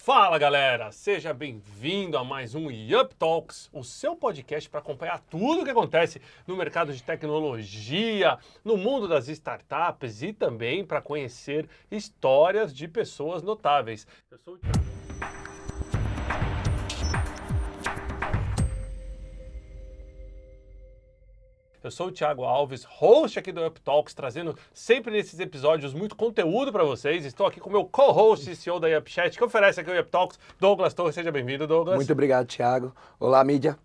Fala galera, seja bem-vindo a mais um Yup Talks, o seu podcast para acompanhar tudo o que acontece no mercado de tecnologia, no mundo das startups e também para conhecer histórias de pessoas notáveis. Eu sou o Thiago. Eu sou o Thiago Alves, host aqui do Yup Talks, trazendo sempre nesses episódios muito conteúdo para vocês. Estou aqui com o meu co-host e CEO da Yup Chat, que oferece aqui o Yup Talks, Douglas Torres. Seja bem-vindo, Douglas. Muito obrigado, Thiago. Olá, mídia.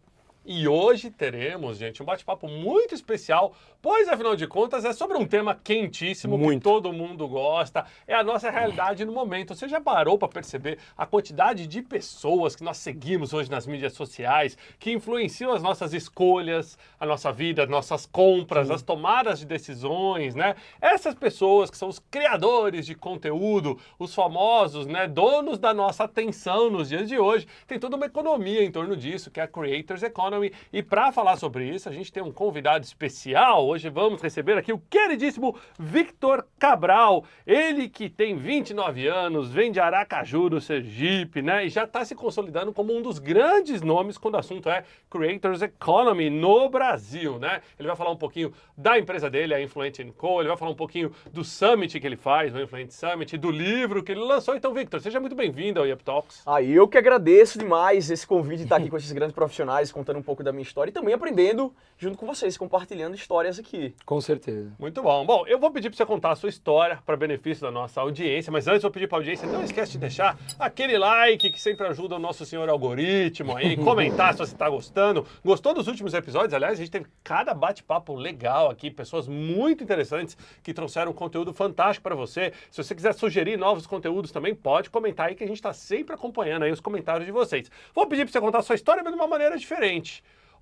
E hoje teremos, gente, um bate-papo muito especial, pois, afinal de contas, é sobre um tema quentíssimo que todo mundo gosta, é a nossa realidade no momento. Você já parou para perceber a quantidade de pessoas que nós seguimos hoje nas mídias sociais, que influenciam as nossas escolhas, a nossa vida, as nossas compras, as tomadas de decisões, né? Essas pessoas que são os criadores de conteúdo, os famosos, né, donos da nossa atenção nos dias de hoje, tem toda uma economia em torno disso, que é a Creators Economy. E para falar sobre isso, a gente tem um convidado especial. Hoje vamos receber aqui o queridíssimo Victor Cabral. Ele que tem 29 anos, vem de Aracaju, do Sergipe, né? E já está se consolidando como um dos grandes nomes quando o assunto é Creators Economy no Brasil, né? Ele vai falar um pouquinho da empresa dele, a Influent & Co. Ele vai falar um pouquinho do Summit que ele faz, o Influent Summit, do livro que ele lançou. Então, Victor, seja muito bem-vindo ao Yup Talks. Eu que agradeço demais esse convite de estar aqui com esses grandes profissionais, contando um pouco da minha história e também aprendendo junto com vocês, compartilhando histórias aqui. Com certeza. Muito bom. Bom, eu vou pedir para você contar a sua história para benefício da nossa audiência, mas antes eu vou pedir para a audiência, não esquece de deixar aquele like que sempre ajuda o nosso senhor algoritmo aí, comentar se você está gostando. Gostou dos últimos episódios? Aliás, a gente teve cada bate-papo legal aqui, pessoas muito interessantes que trouxeram conteúdo fantástico para você. Se você quiser sugerir novos conteúdos também, pode comentar aí que a gente está sempre acompanhando aí os comentários de vocês. Vou pedir para você contar a sua história, mas de uma maneira diferente.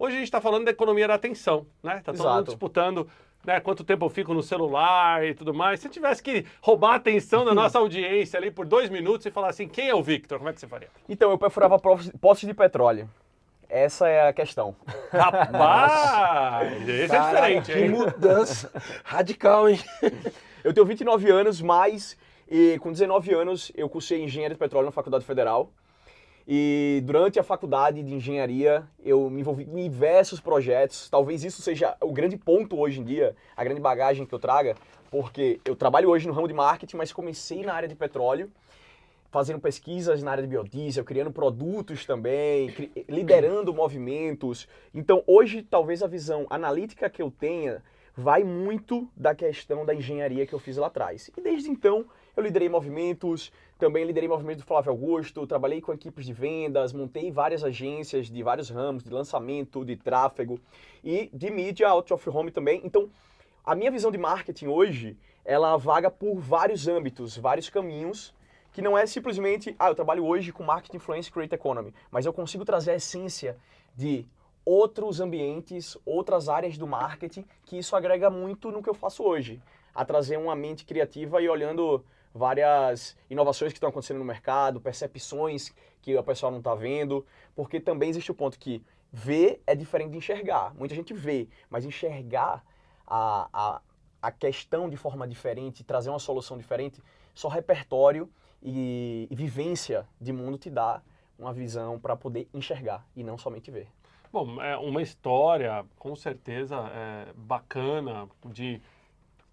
Hoje a gente está falando da economia da atenção, né? Tá todo mundo disputando, né, quanto tempo eu fico no celular e tudo mais. Se tivesse que roubar a atenção da nossa audiência ali por 2 minutos e falar assim, quem é o Victor? Como é que você faria? Então, eu perfurava poços de petróleo. Essa é a questão. Rapaz! Esse é diferente, Que hein? mudança radical, hein? Eu tenho 29 anos, mas com 19 anos eu cursei engenharia de petróleo na Faculdade Federal. E durante a faculdade de engenharia, eu me envolvi em diversos projetos. Talvez isso seja o grande ponto hoje em dia, a grande bagagem que eu traga, porque eu trabalho hoje no ramo de marketing, mas comecei na área de petróleo, fazendo pesquisas na área de biodiesel, criando produtos também, liderando movimentos. Então, hoje, talvez a visão analítica que eu tenha vai muito da questão da engenharia que eu fiz lá atrás. E desde então, eu liderei movimentos, também liderei movimentos do Flávio Augusto, trabalhei com equipes de vendas, montei várias agências de vários ramos, de lançamento, de tráfego e de mídia, out of home também. Então, a minha visão de marketing hoje, ela vaga por vários âmbitos, vários caminhos, que não é simplesmente, eu trabalho hoje com Marketing Influence Create Economy, mas eu consigo trazer a essência de outros ambientes, outras áreas do marketing, que isso agrega muito no que eu faço hoje, a trazer uma mente criativa e olhando várias inovações que estão acontecendo no mercado, percepções que o pessoal não está vendo, porque também existe o ponto que ver é diferente de enxergar. Muita gente vê, mas enxergar a questão de forma diferente, trazer uma solução diferente, só repertório e vivência de mundo te dá uma visão para poder enxergar e não somente ver. Bom, é uma história, com certeza, bacana de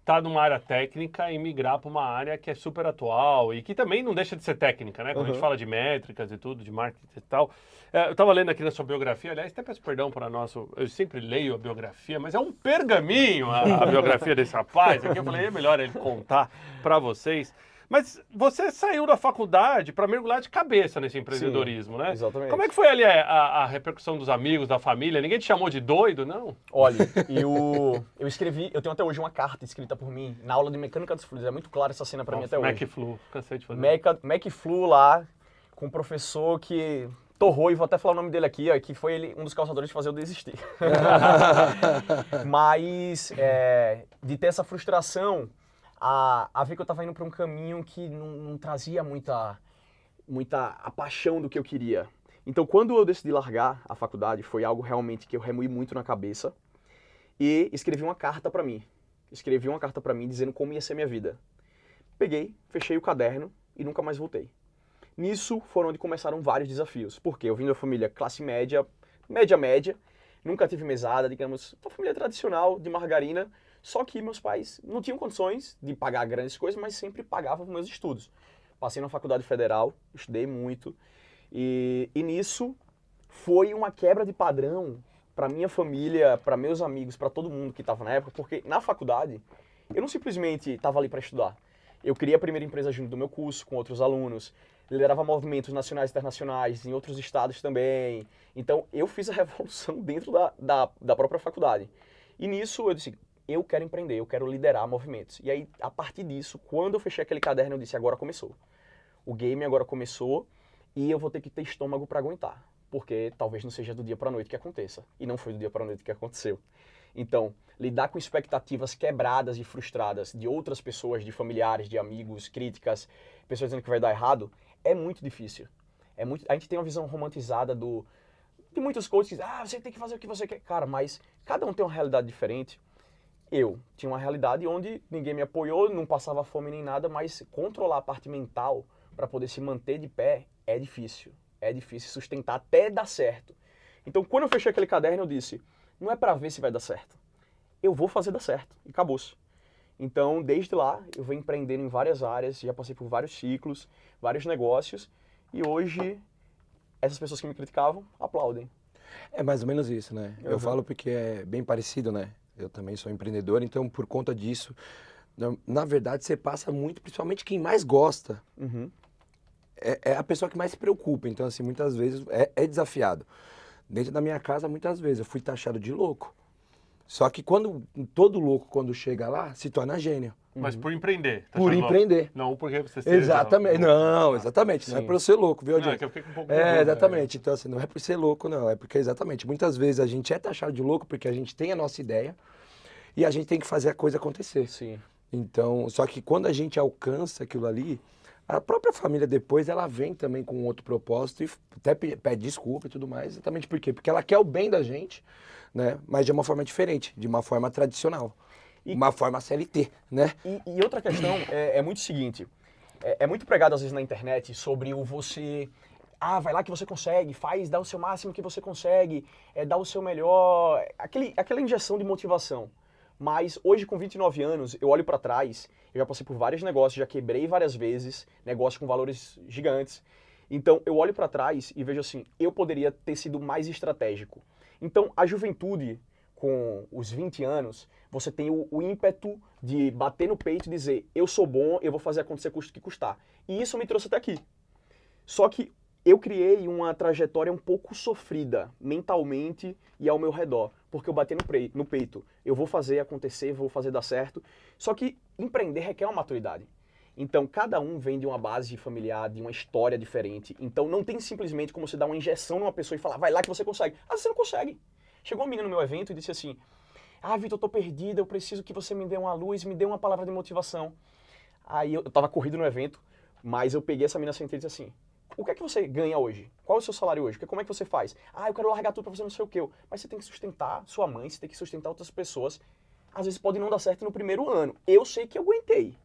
estar numa área técnica e migrar para uma área que é super atual e que também não deixa de ser técnica, né? Quando a gente fala de métricas e tudo, de marketing e tal. Eu estava lendo aqui na sua biografia, aliás, até peço perdão para nosso... Eu sempre leio a biografia, mas é um pergaminho a biografia desse rapaz. Aqui eu falei, é melhor ele contar para vocês. Mas você saiu da faculdade para mergulhar de cabeça nesse empreendedorismo, né? Exatamente. Como é que foi ali a repercussão dos amigos, da família? Ninguém te chamou de doido, não? Olha, eu escrevi, eu tenho até hoje uma carta escrita por mim na aula de mecânica dos fluidos. É muito clara essa cena para mim até hoje. MacFlu, cansei de fazer. MacFlu lá, com um professor que torrou, e vou até falar o nome dele aqui, ó, que foi ele, um dos causadores de fazer eu desistir. Mas, de ter essa frustração, a ver que eu estava indo para um caminho que não trazia muita a paixão do que eu queria. Então, quando eu decidi largar a faculdade, foi algo realmente que eu remoí muito na cabeça e escrevi uma carta para mim. Escrevi uma carta para mim dizendo como ia ser minha vida. Peguei, fechei o caderno e nunca mais voltei. Nisso foram onde começaram vários desafios. Porque eu vim de uma família classe média, média, nunca tive mesada, digamos, uma família tradicional de margarina, só que meus pais não tinham condições de pagar grandes coisas, mas sempre pagavam meus estudos. Passei na faculdade federal, estudei muito, e nisso foi uma quebra de padrão para minha família, para meus amigos, para todo mundo que estava na época, porque na faculdade eu não simplesmente estava ali para estudar. Eu criei a primeira empresa junto do meu curso, com outros alunos, liderava movimentos nacionais e internacionais em outros estados também. Então, eu fiz a revolução dentro da própria faculdade. E nisso eu disse, eu quero empreender, eu quero liderar movimentos. E aí, a partir disso, quando eu fechei aquele caderno, eu disse, agora começou. O game agora começou e eu vou ter que ter estômago para aguentar. Porque talvez não seja do dia para a noite que aconteça. E não foi do dia para a noite que aconteceu. Então, lidar com expectativas quebradas e frustradas de outras pessoas, de familiares, de amigos, críticas, pessoas dizendo que vai dar errado, é muito difícil. A gente tem uma visão romantizada de muitos coaches que dizem, você tem que fazer o que você quer. Cara, mas cada um tem uma realidade diferente. Eu tinha uma realidade onde ninguém me apoiou, não passava fome nem nada, mas controlar a parte mental para poder se manter de pé é difícil. É difícil sustentar até dar certo. Então, quando eu fechei aquele caderno, eu disse, não é para ver se vai dar certo. Eu vou fazer dar certo. E acabou-se. Então, desde lá, eu venho empreendendo em várias áreas, já passei por vários ciclos, vários negócios, e hoje, essas pessoas que me criticavam, aplaudem. É mais ou menos isso, né? Eu falo porque é bem parecido, né? Eu também sou empreendedor, então por conta disso, na verdade, você passa muito, principalmente quem mais gosta, é a pessoa que mais se preocupa. Então, assim, muitas vezes é desafiado. Dentro da minha casa, muitas vezes, eu fui taxado de louco. Só que todo louco, quando chega lá, se torna gênio. Mas por empreender. Tá Por empreender. Louco. Não porque você seja... Exatamente. Não, exatamente. Não é por eu ser louco, viu, Não, é gente? que eu fiquei com um pouco... Exatamente. Então, assim, não é por ser louco, não. É porque, exatamente, muitas vezes a gente é taxado de louco porque a gente tem a nossa ideia e a gente tem que fazer a coisa acontecer. Sim. Então, só que quando a gente alcança aquilo ali, a própria família depois, ela vem também com outro propósito e até pede desculpa e tudo mais. Exatamente por quê? Porque ela quer o bem da gente, né? Mas de uma forma diferente, de uma forma tradicional. Uma forma CLT, né? E outra questão é muito o seguinte, é muito pregado às vezes na internet sobre o você... vai lá que você consegue, dá o seu máximo que você consegue, dá o seu melhor, aquela injeção de motivação. Mas hoje, com 29 anos, eu olho para trás, eu já passei por vários negócios, já quebrei várias vezes, negócios com valores gigantes. Então, eu olho para trás e vejo assim, eu poderia ter sido mais estratégico. Então, a juventude, com os 20 anos, você tem o ímpeto de bater no peito e dizer, eu sou bom, eu vou fazer acontecer custo que custar. E isso me trouxe até aqui. Só que eu criei uma trajetória um pouco sofrida, mentalmente e ao meu redor, porque eu bati no peito. Eu vou fazer acontecer, vou fazer dar certo. Só que empreender requer uma maturidade. Então, cada um vem de uma base familiar, de uma história diferente. Então, não tem simplesmente como você dar uma injeção numa pessoa e falar, vai lá que você consegue. Você não consegue. Chegou uma menina no meu evento e disse assim, Vitor, eu tô perdida, eu preciso que você me dê uma luz, me dê uma palavra de motivação. Aí eu tava corrido no evento, mas eu peguei essa menina, sentei e disse assim, o que é que você ganha hoje? Qual é o seu salário hoje? Como é que você faz? Eu quero largar tudo pra fazer não sei o quê. Mas você tem que sustentar sua mãe, você tem que sustentar outras pessoas. Às vezes pode não dar certo no primeiro ano. Eu sei que eu aguentei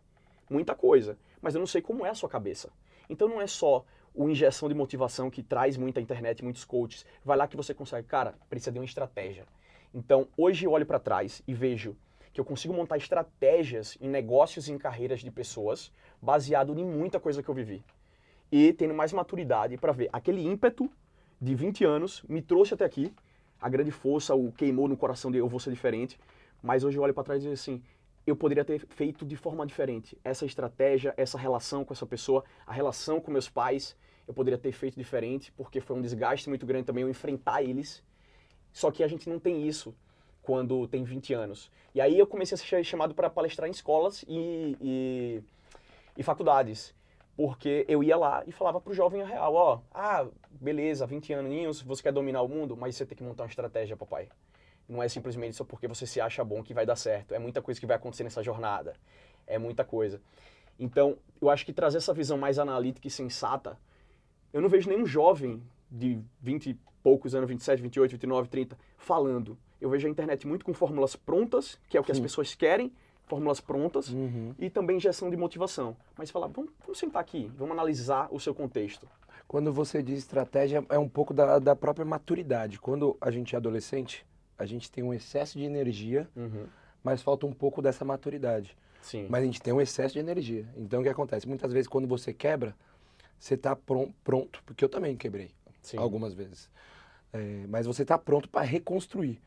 muita coisa, mas eu não sei como é a sua cabeça. Então não é só o injeção de motivação que traz muita internet, muitos coaches. Vai lá que você consegue. Cara, precisa de uma estratégia. Então, hoje eu olho para trás e vejo que eu consigo montar estratégias em negócios e em carreiras de pessoas baseado em muita coisa que eu vivi. E tendo mais maturidade para ver aquele ímpeto de 20 anos me trouxe até aqui, a grande força, o queimou no coração de eu vou ser diferente, mas hoje eu olho para trás e digo assim, eu poderia ter feito de forma diferente. Essa estratégia, essa relação com essa pessoa, a relação com meus pais, eu poderia ter feito diferente, porque foi um desgaste muito grande também eu enfrentar eles. Só que a gente não tem isso quando tem 20 anos. E aí eu comecei a ser chamado para palestrar em escolas e faculdades. Porque eu ia lá e falava pro jovem a real, beleza, 20 aninhos, você quer dominar o mundo, mas você tem que montar uma estratégia, papai. Não é simplesmente só porque você se acha bom que vai dar certo. É muita coisa que vai acontecer nessa jornada. É muita coisa. Então, eu acho que trazer essa visão mais analítica e sensata, eu não vejo nenhum jovem de 20 e poucos anos, 27, 28, 29, 30, falando. Eu vejo a internet muito com fórmulas prontas, que é o que as pessoas querem, fórmulas prontas e também injeção de motivação. Mas falar, vamos sentar aqui, vamos analisar o seu contexto. Quando você diz estratégia, é um pouco da própria maturidade. Quando a gente é adolescente, a gente tem um excesso de energia, mas falta um pouco dessa maturidade. Sim. Mas a gente tem um excesso de energia. Então o que acontece? Muitas vezes quando você quebra, você está pronto, porque eu também quebrei algumas vezes. Mas você está pronto para reconstruir.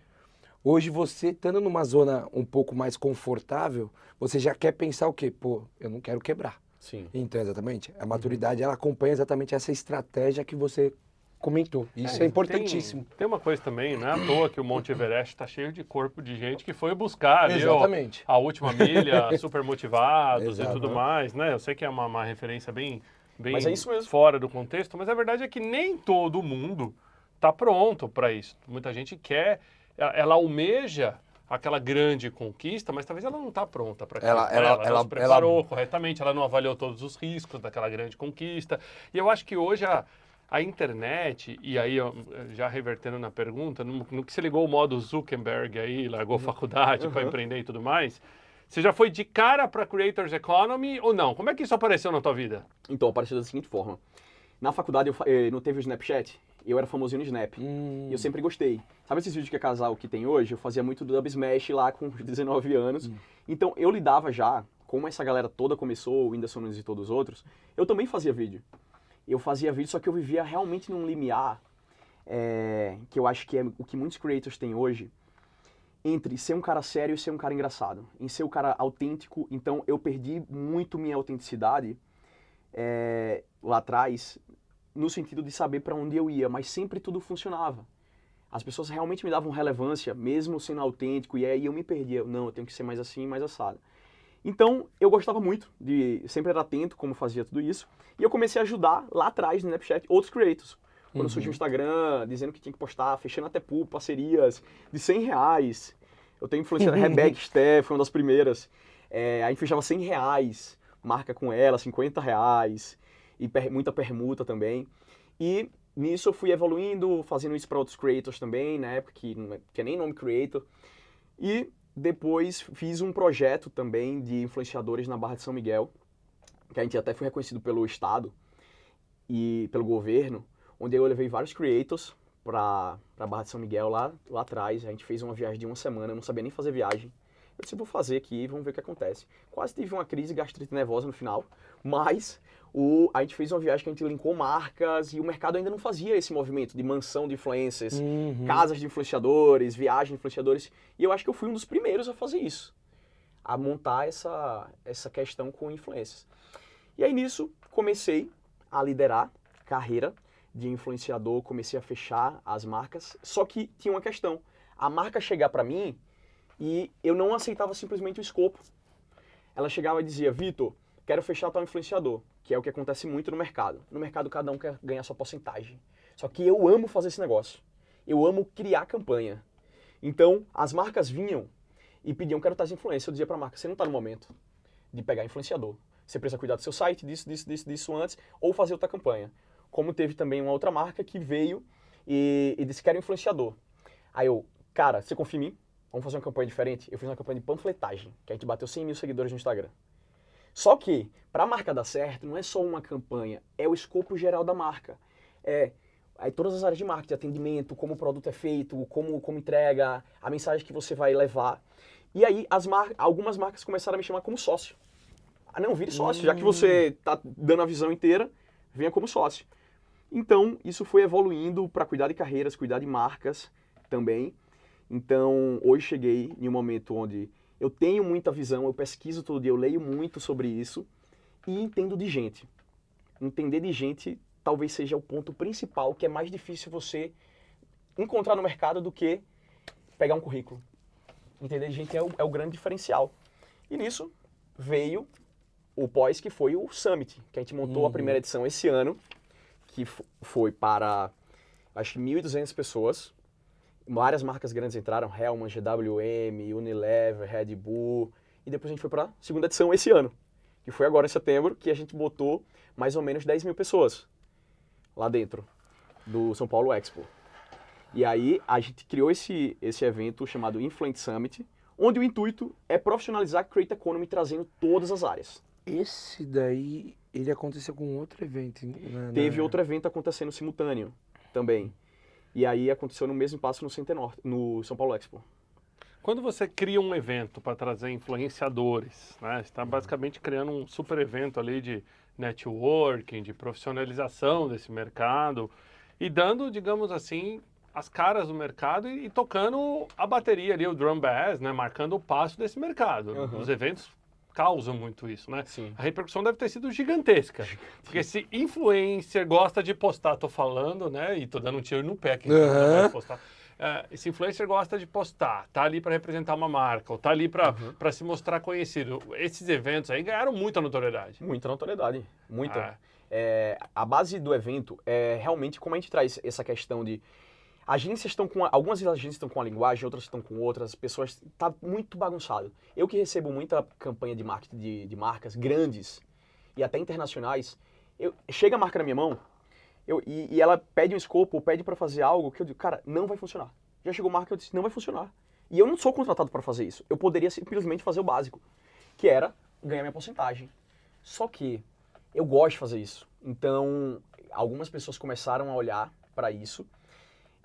Hoje você, estando numa zona um pouco mais confortável, você já quer pensar o quê? Pô, eu não quero quebrar. Sim. Então, exatamente, a maturidade, ela acompanha exatamente essa estratégia que você comentou. Isso é importantíssimo. Tem uma coisa também, não é à toa que o Monte Everest está cheio de corpo de gente que foi buscar ali, Exatamente. a última milha, super motivados e Exato. tudo mais, né? Eu sei que é uma referência bem Mas é isso mesmo. fora do contexto, mas a verdade é que nem todo mundo está pronto para isso. Muita gente quer, ela almeja aquela grande conquista, mas talvez ela não está pronta para aquilo. Ela não se preparou corretamente, ela não avaliou todos os riscos daquela grande conquista. E eu acho que hoje a internet, e aí já revertendo na pergunta, no que você ligou o modo Zuckerberg aí, largou faculdade para empreender e tudo mais, você já foi de cara para Creators Economy ou não? Como é que isso apareceu na tua vida? Então, apareceu da seguinte forma. Na faculdade, não teve o Snapchat? Eu era famosinho no Snap. E eu sempre gostei. Sabe esses vídeos que é casal que tem hoje? Eu fazia muito do Dub Smash lá com 19 anos. Então, eu lidava já, como essa galera toda começou, o Whindersson Nunes e todos os outros, eu também fazia vídeo. Eu fazia vídeo, só que eu vivia realmente num limiar, que eu acho que é o que muitos creators têm hoje, entre ser um cara sério e ser um cara engraçado. Em ser um cara autêntico, então eu perdi muito minha autenticidade lá atrás, no sentido de saber para onde eu ia, mas sempre tudo funcionava. As pessoas realmente me davam relevância, mesmo sendo autêntico, e aí eu me perdia. Não, eu tenho que ser mais assim, mais assado. Então, eu gostava muito sempre era atento como fazia tudo isso, e eu comecei a ajudar lá atrás no Snapchat outros creators. Quando surgiu o Instagram, dizendo que tinha que postar, fechando até parcerias de R$100. Eu tenho influenciado, Rebecca Steph, foi uma das primeiras. A gente fechava R$100, marca com ela, R$50, e muita permuta também. E nisso eu fui evoluindo, fazendo isso para outros creators também, na época que é nem nome creator. E depois fiz um projeto também de influenciadores na Barra de São Miguel, que a gente até foi reconhecido pelo Estado e pelo governo, onde eu levei vários creators para a Barra de São Miguel lá atrás. A gente fez uma viagem de uma semana, eu não sabia nem fazer viagem. Eu disse, vou fazer aqui, vamos ver o que acontece. Quase tive uma crise gastrite nervosa no final, mas a gente fez uma viagem que a gente linkou marcas e o mercado ainda não fazia esse movimento de mansão de influencers, casas de influenciadores, viagem de influenciadores. E eu acho que eu fui um dos primeiros a fazer isso, a montar essa questão com influencers. E aí nisso comecei a liderar carreira de influenciador, comecei a fechar as marcas, só que tinha uma questão. A marca chegar para mim e eu não aceitava simplesmente o escopo. Ela chegava e dizia, Vitor, quero fechar tal influenciador, que é o que acontece muito no mercado. No mercado cada um quer ganhar sua porcentagem. Só que eu amo fazer esse negócio. Eu amo criar campanha. Então, as marcas vinham e pediam, quero tais influências. Eu dizia para a marca, você não está no momento de pegar influenciador. Você precisa cuidar do seu site, disso antes, ou fazer outra campanha. Como teve também uma outra marca que veio e disse, quero influenciador. Aí eu, cara, você confia em mim? Vamos fazer uma campanha diferente? Eu fiz uma campanha de panfletagem, que a gente bateu 100 mil seguidores no Instagram. Só que, para a marca dar certo, não é só uma campanha, é o escopo geral da marca. Aí todas as áreas de marketing, atendimento, como o produto é feito, como entrega, a mensagem que você vai levar. E aí algumas marcas começaram a me chamar como sócio. Ah não, vire sócio, já que você está dando a visão inteira, venha como sócio. Então, isso foi evoluindo para cuidar de carreiras, cuidar de marcas também. Então, hoje cheguei em um momento onde eu tenho muita visão, eu pesquiso todo dia, eu leio muito sobre isso e entendo de gente. Entender de gente talvez seja o ponto principal, que é mais difícil você encontrar no mercado do que pegar um currículo. Entender de gente é o grande diferencial. E nisso veio o pós, que foi o Summit, que a gente montou a primeira edição esse ano, que foi para, acho que 1.200 pessoas. Várias marcas grandes entraram, Hellmann's, GWM, Unilever, Red Bull. E depois a gente foi para a segunda edição esse ano, que foi agora em setembro, que a gente botou mais ou menos 10 mil pessoas lá dentro do São Paulo Expo. E aí a gente criou esse evento chamado Influent Summit, onde o intuito é profissionalizar a Create Economy, trazendo todas as áreas. Esse daí, ele aconteceu com outro evento. Teve outro evento acontecendo simultâneo também. E aí aconteceu no mesmo espaço no Center Norte, no São Paulo Expo. Quando você cria um evento para trazer influenciadores, né? Você está basicamente criando um super evento ali de networking, de profissionalização desse mercado e dando, digamos assim, as caras do mercado e tocando a bateria ali, o drum bass, né? Marcando o passo desse mercado. Os eventos causam muito isso, né? Sim. A repercussão deve ter sido gigantesca. Porque se influencer gosta de postar, tô falando, né? E tô dando um tiro no pé aqui, não vai postar. Esse influencer gosta de postar, tá ali para representar uma marca, ou tá ali para se mostrar conhecido. Esses eventos aí ganharam muita notoriedade. Muita notoriedade, muita. A base do evento é realmente como a gente traz essa questão de agências estão com algumas agências estão com uma linguagem, outras estão com outras, pessoas tá muito bagunçado. Eu que recebo muita campanha de marketing de marcas grandes e até internacionais, chega a marca na minha mão, e ela pede um escopo, ou pede para fazer algo que eu digo, cara, não vai funcionar. Já chegou marca, eu disse, não vai funcionar. E eu não sou contratado para fazer isso. Eu poderia simplesmente fazer o básico, que era ganhar minha porcentagem. Só que eu gosto de fazer isso. Então, algumas pessoas começaram a olhar para isso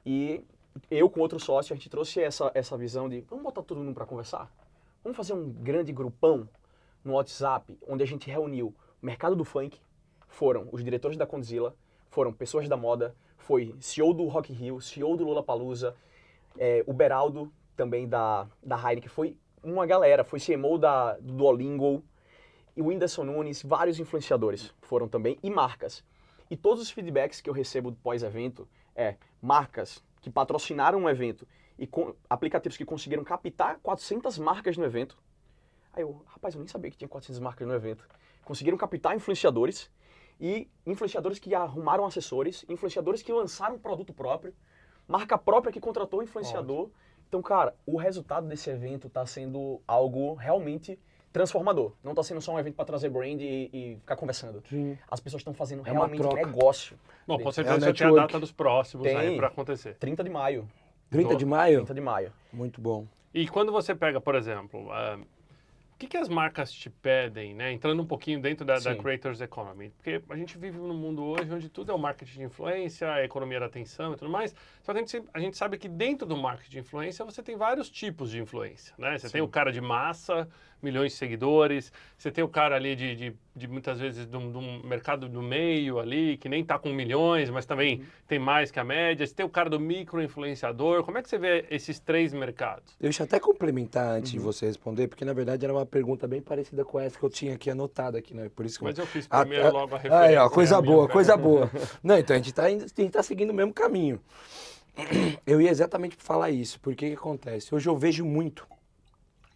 e eu com outro sócio, a gente trouxe essa visão de, vamos botar todo mundo para conversar? Vamos fazer um grande grupão no WhatsApp, onde a gente reuniu o mercado do funk, foram os diretores da Condzilla, foram pessoas da moda, foi CEO do Rock in Rio, CEO do Lollapalooza, o Beraldo também da Heineken, foi uma galera, foi CMO do Duolingo, e o Whindersson Nunes, vários influenciadores foram também, e marcas. E todos os feedbacks que eu recebo pós-evento marcas que patrocinaram um evento e aplicativos que conseguiram captar 400 marcas no evento. Aí rapaz, eu nem sabia que tinha 400 marcas no evento. Conseguiram captar influenciadores, e influenciadores que arrumaram assessores, influenciadores que lançaram um produto próprio, marca própria que contratou o influenciador. Ótimo. Então, cara, o resultado desse evento está sendo algo realmente transformador. Não está sendo só um evento para trazer brand e ficar conversando. Sim. As pessoas estão fazendo realmente negócio. Bom, com certeza já tem a data dos próximos aí para acontecer. 30 de maio. 30 de maio? 30 de maio. Muito bom. E quando você pega, por exemplo, o que as marcas te pedem, né? Entrando um pouquinho dentro da Creators Economy. Porque a gente vive num mundo hoje onde tudo é o marketing de influência, a economia da atenção e tudo mais. Só que a gente sabe que dentro do marketing de influência você tem vários tipos de influência, né? Você tem o cara de massa, milhões de seguidores. Você tem o cara ali de muitas vezes de um mercado do meio ali, que nem tá com milhões, mas também tem mais que a média. Você tem o cara do micro-influenciador. Como é que você vê esses três mercados? Deixa eu até complementar antes de você responder, porque na verdade era uma pergunta bem parecida com essa que eu tinha aqui anotada aqui, né? Por isso que mas eu fiz primeiro logo a referência. Aí, ó, coisa boa, coisa boa. Não, então a gente tá seguindo o mesmo caminho. Eu ia exatamente falar isso, porque o que acontece? Hoje eu vejo muito,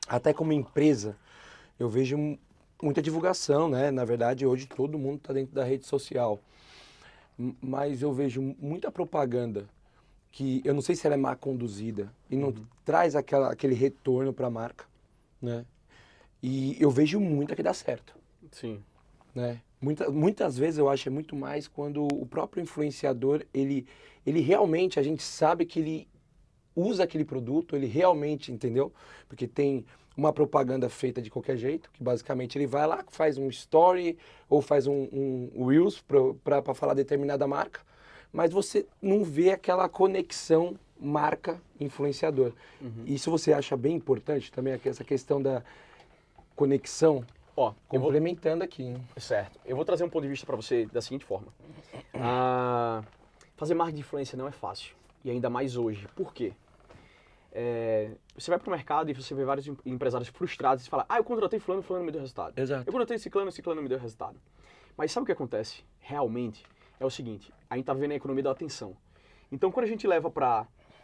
até como empresa, eu vejo muita divulgação, né? Na verdade, hoje todo mundo está dentro da rede social. Mas eu vejo muita propaganda que eu não sei se ela é mal conduzida e não traz aquele retorno para a marca, né? E eu vejo muita que dá certo. Sim. Né? Muitas vezes eu acho é muito mais quando o próprio influenciador, ele realmente, a gente sabe que ele usa aquele produto, ele realmente, entendeu? Porque tem uma propaganda feita de qualquer jeito, que basicamente ele vai lá, faz um story ou faz um Reels para falar determinada marca, mas você não vê aquela conexão marca-influenciador. Isso você acha bem importante também, essa questão da conexão? Ó, complementando aqui. Hein? Certo. Eu vou trazer um ponto de vista para você da seguinte forma. Fazer marketing de influência não é fácil. E ainda mais hoje. Por quê? Você vai para o mercado e você vê vários empresários frustrados e fala, eu contratei fulano não me deu resultado. Exato. Eu contratei ciclano não me deu resultado. Mas sabe o que acontece? Realmente é o seguinte, a gente tá vendo a economia da atenção. Então quando a gente leva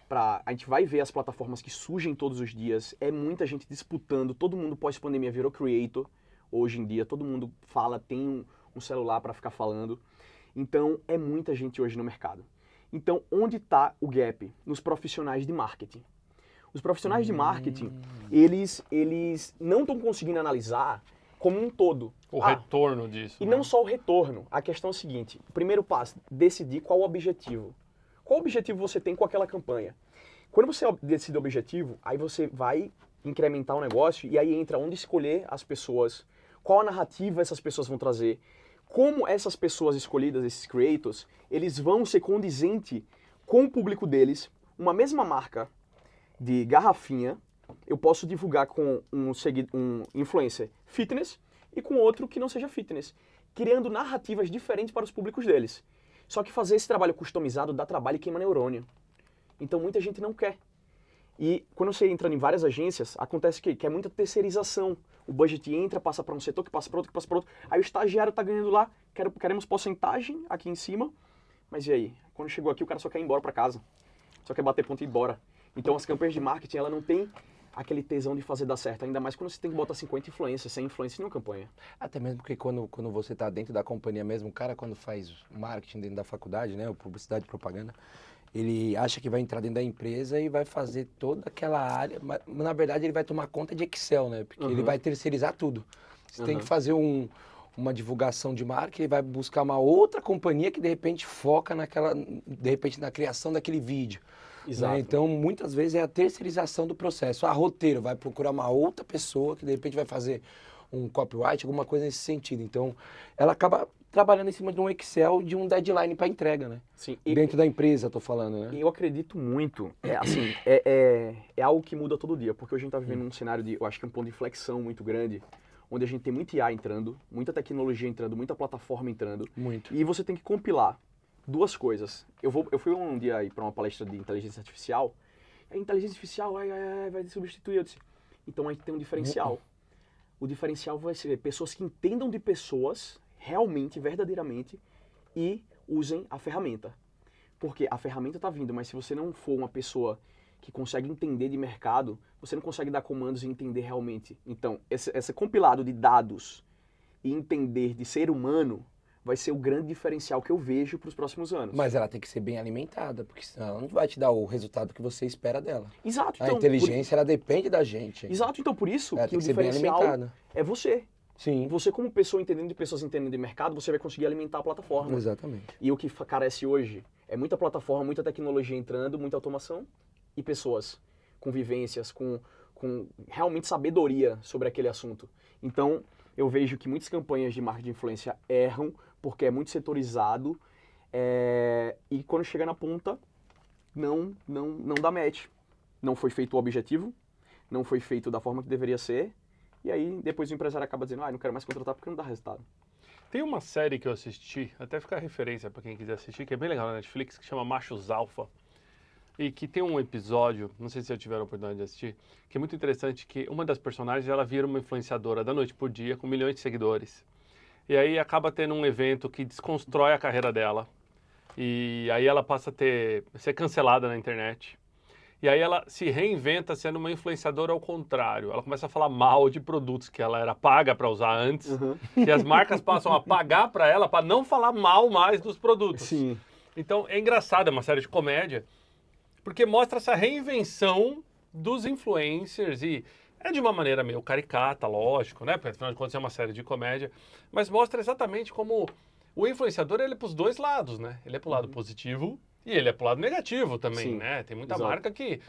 a gente vai ver as plataformas que surgem todos os dias, é muita gente disputando, todo mundo pós-pandemia virou creator. Hoje em dia, todo mundo fala, tem um celular para ficar falando. Então, é muita gente hoje no mercado. Então, onde está o gap? Nos profissionais de marketing. Os profissionais de marketing, eles não estão conseguindo analisar como um todo. O retorno disso. E não só o retorno. A questão é a seguinte. O primeiro passo, decidir qual o objetivo. Qual objetivo você tem com aquela campanha? Quando você decide o objetivo, aí você vai incrementar o negócio, e aí entra onde escolher as pessoas, qual a narrativa essas pessoas vão trazer, como essas pessoas escolhidas, esses creators, eles vão ser condizente com o público deles. Uma mesma marca de garrafinha, eu posso divulgar com um influencer fitness e com outro que não seja fitness, criando narrativas diferentes para os públicos deles. Só que fazer esse trabalho customizado dá trabalho e queima neurônio. Então muita gente não quer. E quando você entra em várias agências, acontece que é muita terceirização. O budget entra, passa para um setor, que passa para outro, que passa para outro. Aí o estagiário está ganhando lá, queremos porcentagem aqui em cima. Mas e aí? Quando chegou aqui, o cara só quer ir embora para casa. Só quer bater ponto e ir embora. Então as campanhas de marketing, ela não tem aquele tesão de fazer dar certo. Ainda mais quando você tem que botar 50 influências, 100 influências em uma campanha. Até mesmo porque quando você está dentro da companhia mesmo, o cara quando faz marketing dentro da faculdade, né, ou publicidade e propaganda, ele acha que vai entrar dentro da empresa e vai fazer toda aquela área, mas na verdade ele vai tomar conta de Excel, né? Porque ele vai terceirizar tudo. Você tem que fazer uma divulgação de marca, ele vai buscar uma outra companhia que de repente foca na criação daquele vídeo. Exato. Né? Então, muitas vezes é a terceirização do processo. A roteiro vai procurar uma outra pessoa que de repente vai fazer um copyright, alguma coisa nesse sentido. Então, ela acaba trabalhando em cima de um Excel, de um deadline para entrega, né? Sim. Dentro da empresa, eu tô falando, né? Eu acredito muito, é algo que muda todo dia, porque hoje a gente está vivendo um cenário de, eu acho que um ponto de inflexão muito grande, onde a gente tem muito IA entrando, muita tecnologia entrando, muita plataforma entrando. Muito. E você tem que compilar duas coisas. Eu fui um dia aí para uma palestra de inteligência artificial, a inteligência artificial vai substituir, eu disse, então a gente tem um diferencial. O diferencial vai ser pessoas que entendam de pessoas, realmente, verdadeiramente, e usem a ferramenta. Porque a ferramenta está vindo, mas se você não for uma pessoa que consegue entender de mercado, você não consegue dar comandos e entender realmente. Então, esse compilado de dados e entender de ser humano vai ser o grande diferencial que eu vejo para os próximos anos. Mas ela tem que ser bem alimentada, porque senão ela não vai te dar o resultado que você espera dela. Exato. A Então, inteligência, ela depende da gente. Exato. Então, por isso Ela que tem o que ser bem diferencial alimentada. é você. Sim. Você, como pessoa entendendo de pessoas entendendo de mercado, você vai conseguir alimentar a plataforma. Exatamente. E o que carece hoje é muita plataforma, muita tecnologia entrando, muita automação e pessoas com vivências, com realmente sabedoria sobre aquele assunto. Então, eu vejo que muitas campanhas de marketing de influência erram porque é muito setorizado e quando chega na ponta, não dá match. Não foi feito o objetivo, não foi feito da forma que deveria ser, e aí depois o empresário acaba dizendo, não quero mais contratar porque não dá resultado. Tem uma série que eu assisti, até fica a referência para quem quiser assistir, que é bem legal na Netflix, que chama Machos Alfa. E que tem um episódio, não sei se já tiveram a oportunidade de assistir, que é muito interessante, que uma das personagens, ela vira uma influenciadora da noite por dia, com milhões de seguidores. E aí acaba tendo um evento que desconstrói a carreira dela. E aí ela passa a ser cancelada na internet. E aí ela se reinventa sendo uma influenciadora ao contrário. Ela começa a falar mal de produtos que ela era paga para usar antes. E as marcas passam a pagar para ela para não falar mal mais dos produtos. Sim. Então é engraçado, é uma série de comédia, porque mostra essa reinvenção dos influencers e é de uma maneira meio caricata, lógico, né? Porque afinal de contas é uma série de comédia, mas mostra exatamente como o influenciador ele é para os dois lados, né? Ele é para o lado positivo e ele é para o lado negativo também, Sim, né? Tem muita exato. marca que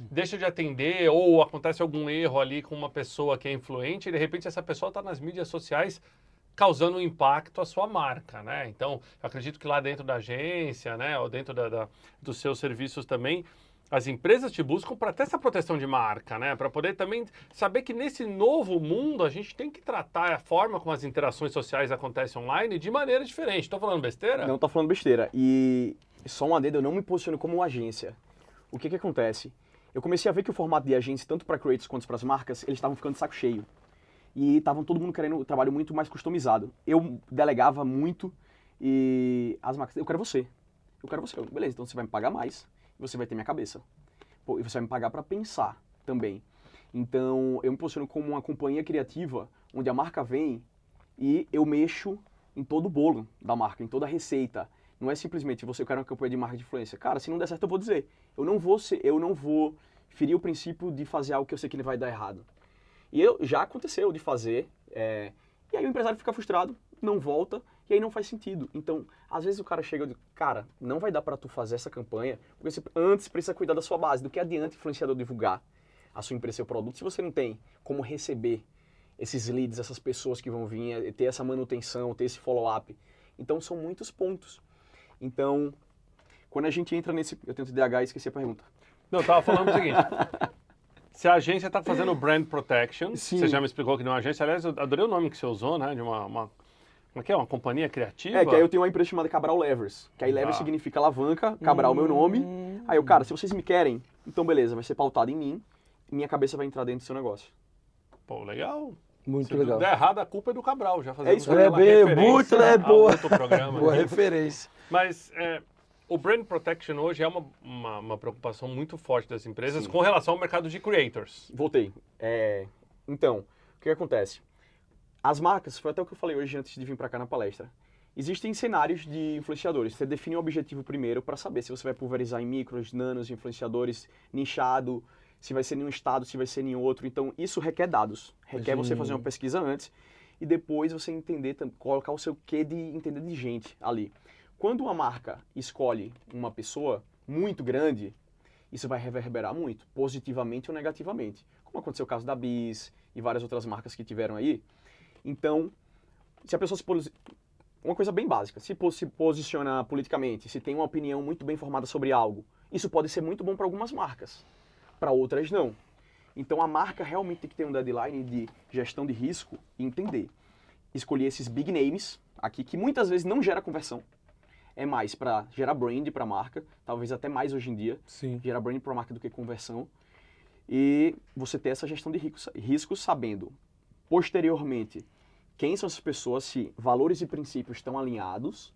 deixa de atender ou acontece algum erro ali com uma pessoa que é influente e de repente essa pessoa está nas mídias sociais causando um impacto à sua marca, né? Então, eu acredito que lá dentro da agência, né, ou dentro dos seus serviços também, as empresas te buscam para ter essa proteção de marca, né? Para poder também saber que nesse novo mundo a gente tem que tratar a forma como as interações sociais acontecem online de maneira diferente. Estou falando besteira? Não tá falando besteira. E só um adendo, eu não me posiciono como uma agência. O que acontece? Eu comecei a ver que o formato de agência, tanto para creators quanto para as marcas, eles estavam ficando de saco cheio. E estavam todo mundo querendo um trabalho muito mais customizado. Eu delegava muito e as marcas, eu quero você. Beleza, então você vai me pagar mais e você vai ter minha cabeça. Pô, e você vai me pagar para pensar também. Então, eu me posiciono como uma companhia criativa, onde a marca vem e eu mexo em todo o bolo da marca, em toda a receita. Não é simplesmente eu quero uma campanha de marca de influência. Cara, se não der certo, eu vou dizer. Eu não vou ferir o princípio de fazer algo que eu sei que vai dar errado. E já aconteceu de fazer, e aí o empresário fica frustrado, não volta, e aí não faz sentido. Então, às vezes o cara chega e diz, cara, não vai dar para tu fazer essa campanha, porque você antes precisa cuidar da sua base. Do que adianta o influenciador divulgar a sua empresa, seu produto, se você não tem como receber esses leads, essas pessoas que vão vir, ter essa manutenção, ter esse follow-up. Então, são muitos pontos. Então, quando a gente entra nesse... Eu tenho TDAH e esqueci a pergunta. Não, eu tava falando o seguinte. Se a agência está fazendo brand protection, Sim. você já me explicou que não é uma agência, aliás, eu adorei o nome que você usou, né? De uma que é? Uma companhia criativa? Que aí eu tenho uma empresa chamada Cabral Levers, que aí Levers significa alavanca, Cabral é o meu nome. Aí eu, cara, se vocês me querem, então beleza, vai ser pautado em mim, minha cabeça vai entrar dentro do seu negócio. Pô, legal. Muito Se legal. tudo der errado, a culpa é do Cabral, já fazemos isso, aquela bem, referência muito, né? a Boa. outro programa. Boa referência. Mas o brand protection hoje é uma preocupação muito forte das empresas com relação ao mercado de creators. Voltei. Então, o que acontece? As marcas, foi até o que eu falei hoje antes de vir para cá na palestra. Existem cenários de influenciadores. Você define o objetivo primeiro para saber se você vai pulverizar em micros, nanos, influenciadores, nichado, se vai ser em um estado, se vai ser em outro. Então, isso requer dados. Requer você fazer uma pesquisa antes e depois você entender, colocar o seu quê de entender de gente ali. Quando uma marca escolhe uma pessoa muito grande, isso vai reverberar muito, positivamente ou negativamente. Como aconteceu o caso da Bis e várias outras marcas que tiveram aí. Então, se a pessoa uma coisa bem básica, se posiciona politicamente, se tem uma opinião muito bem formada sobre algo, isso pode ser muito bom para algumas marcas, para outras não. Então a marca realmente tem que ter um deadline de gestão de risco e entender. Escolher esses big names aqui, que muitas vezes não gera conversão, é mais para gerar brand para a marca, talvez até mais hoje em dia, gerar brand para a marca do que conversão. E você ter essa gestão de riscos sabendo, posteriormente, quem são essas pessoas, se valores e princípios estão alinhados,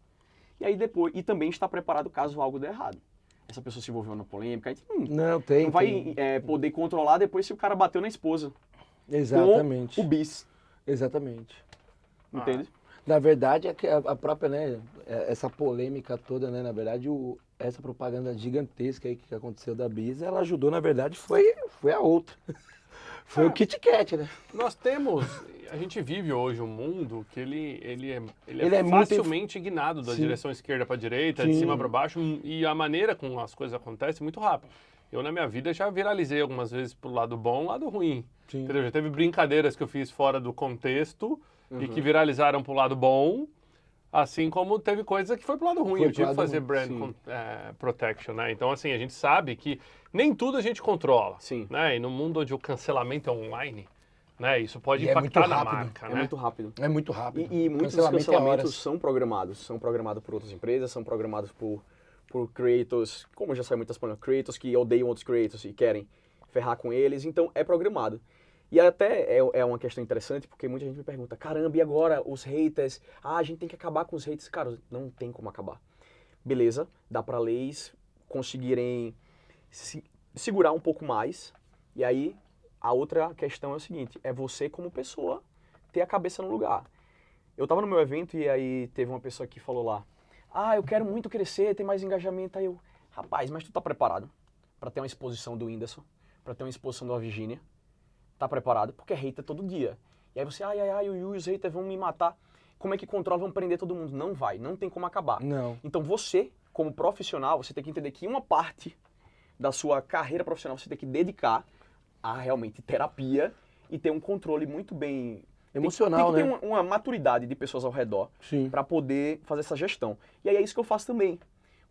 e aí depois, e também estar preparado caso algo dê errado. Essa pessoa se envolveu na polêmica, a gente não vai poder controlar depois se o cara bateu na esposa. Exatamente. Com o bis. Exatamente. Entende? Na verdade, é que a própria, né, essa polêmica toda, né, na verdade, essa propaganda gigantesca aí que aconteceu da Bis, ela ajudou, na verdade, foi a outra. Foi o Kit Kat, né? Nós temos, a gente vive hoje um mundo que ele é muito facilmente guinado da direção esquerda para direita, de cima para baixo, e a maneira como as coisas acontecem é muito rápido. Eu, na minha vida, já viralizei algumas vezes pro lado bom e lado ruim. Entendeu? Já teve brincadeiras que eu fiz fora do contexto e que viralizaram pro lado bom, assim como teve coisa que foi pro lado ruim. Eu tive que fazer brand protection, né? Então, assim, a gente sabe que nem tudo a gente controla. Né? E no mundo onde o cancelamento é online, né? Isso pode impactar na marca, né? É muito rápido. É muito rápido. E muitos cancelamentos são programados. São programados por outras empresas, são programados por creators, como já saiu muitas palavras, creators que odeiam outros creators e querem ferrar com eles. Então, é programado. E até é uma questão interessante, porque muita gente me pergunta, caramba, e agora os haters? A gente tem que acabar com os haters. Cara, não tem como acabar. Beleza, dá para leis conseguirem segurar um pouco mais. E aí, a outra questão é o seguinte, é você como pessoa ter a cabeça no lugar. Eu tava no meu evento e aí teve uma pessoa que falou lá, eu quero muito crescer, ter mais engajamento. Aí eu, rapaz, mas tu tá preparado para ter uma exposição do Whindersson, para ter uma exposição da Virgínia? Tá preparado? Porque é hater todo dia. E aí você, os haters vão me matar. Como é que controla? Vão prender todo mundo? Não vai, não tem como acabar. Não. Então você, como profissional, você tem que entender que uma parte da sua carreira profissional você tem que dedicar a realmente terapia e ter um controle muito bem... Emocional, tem que ter uma maturidade de pessoas ao redor para poder fazer essa gestão. E aí é isso que eu faço também.